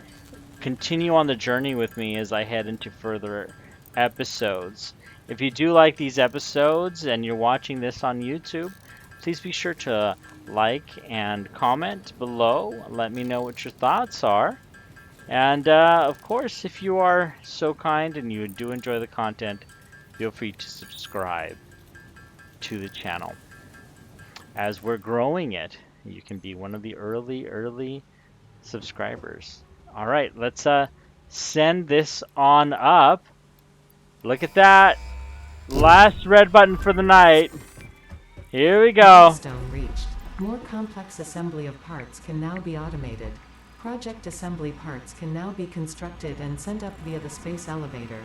A: continue on the journey with me as I head into further episodes. If you do like these episodes and you're watching this on YouTube, please be sure to like and comment below. Let me know what your thoughts are. And of course, if you are so kind and you do enjoy the content, feel free to subscribe to the channel. As we're growing it, you can be one of the early subscribers. All right, let's send this on up. Look at that. Last red button for the night. Here we go.
B: Milestone reached. More complex assembly of parts can now be automated. Project assembly parts can now be constructed and sent up via the space elevator.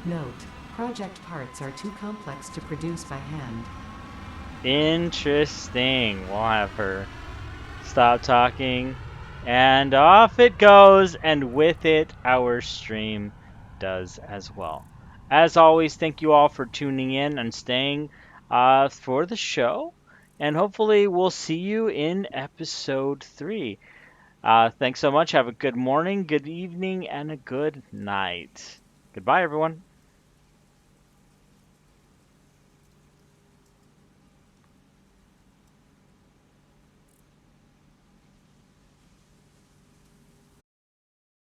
B: Note: project parts are too complex to produce by hand.
A: Interesting. We'll have her stop talking, and off it goes, and with it, our stream does as well. As always, thank you all for tuning in and staying for the show, and hopefully we'll see you in episode 3. Thanks so much. Have a good morning, good evening, and a good night. Goodbye, everyone.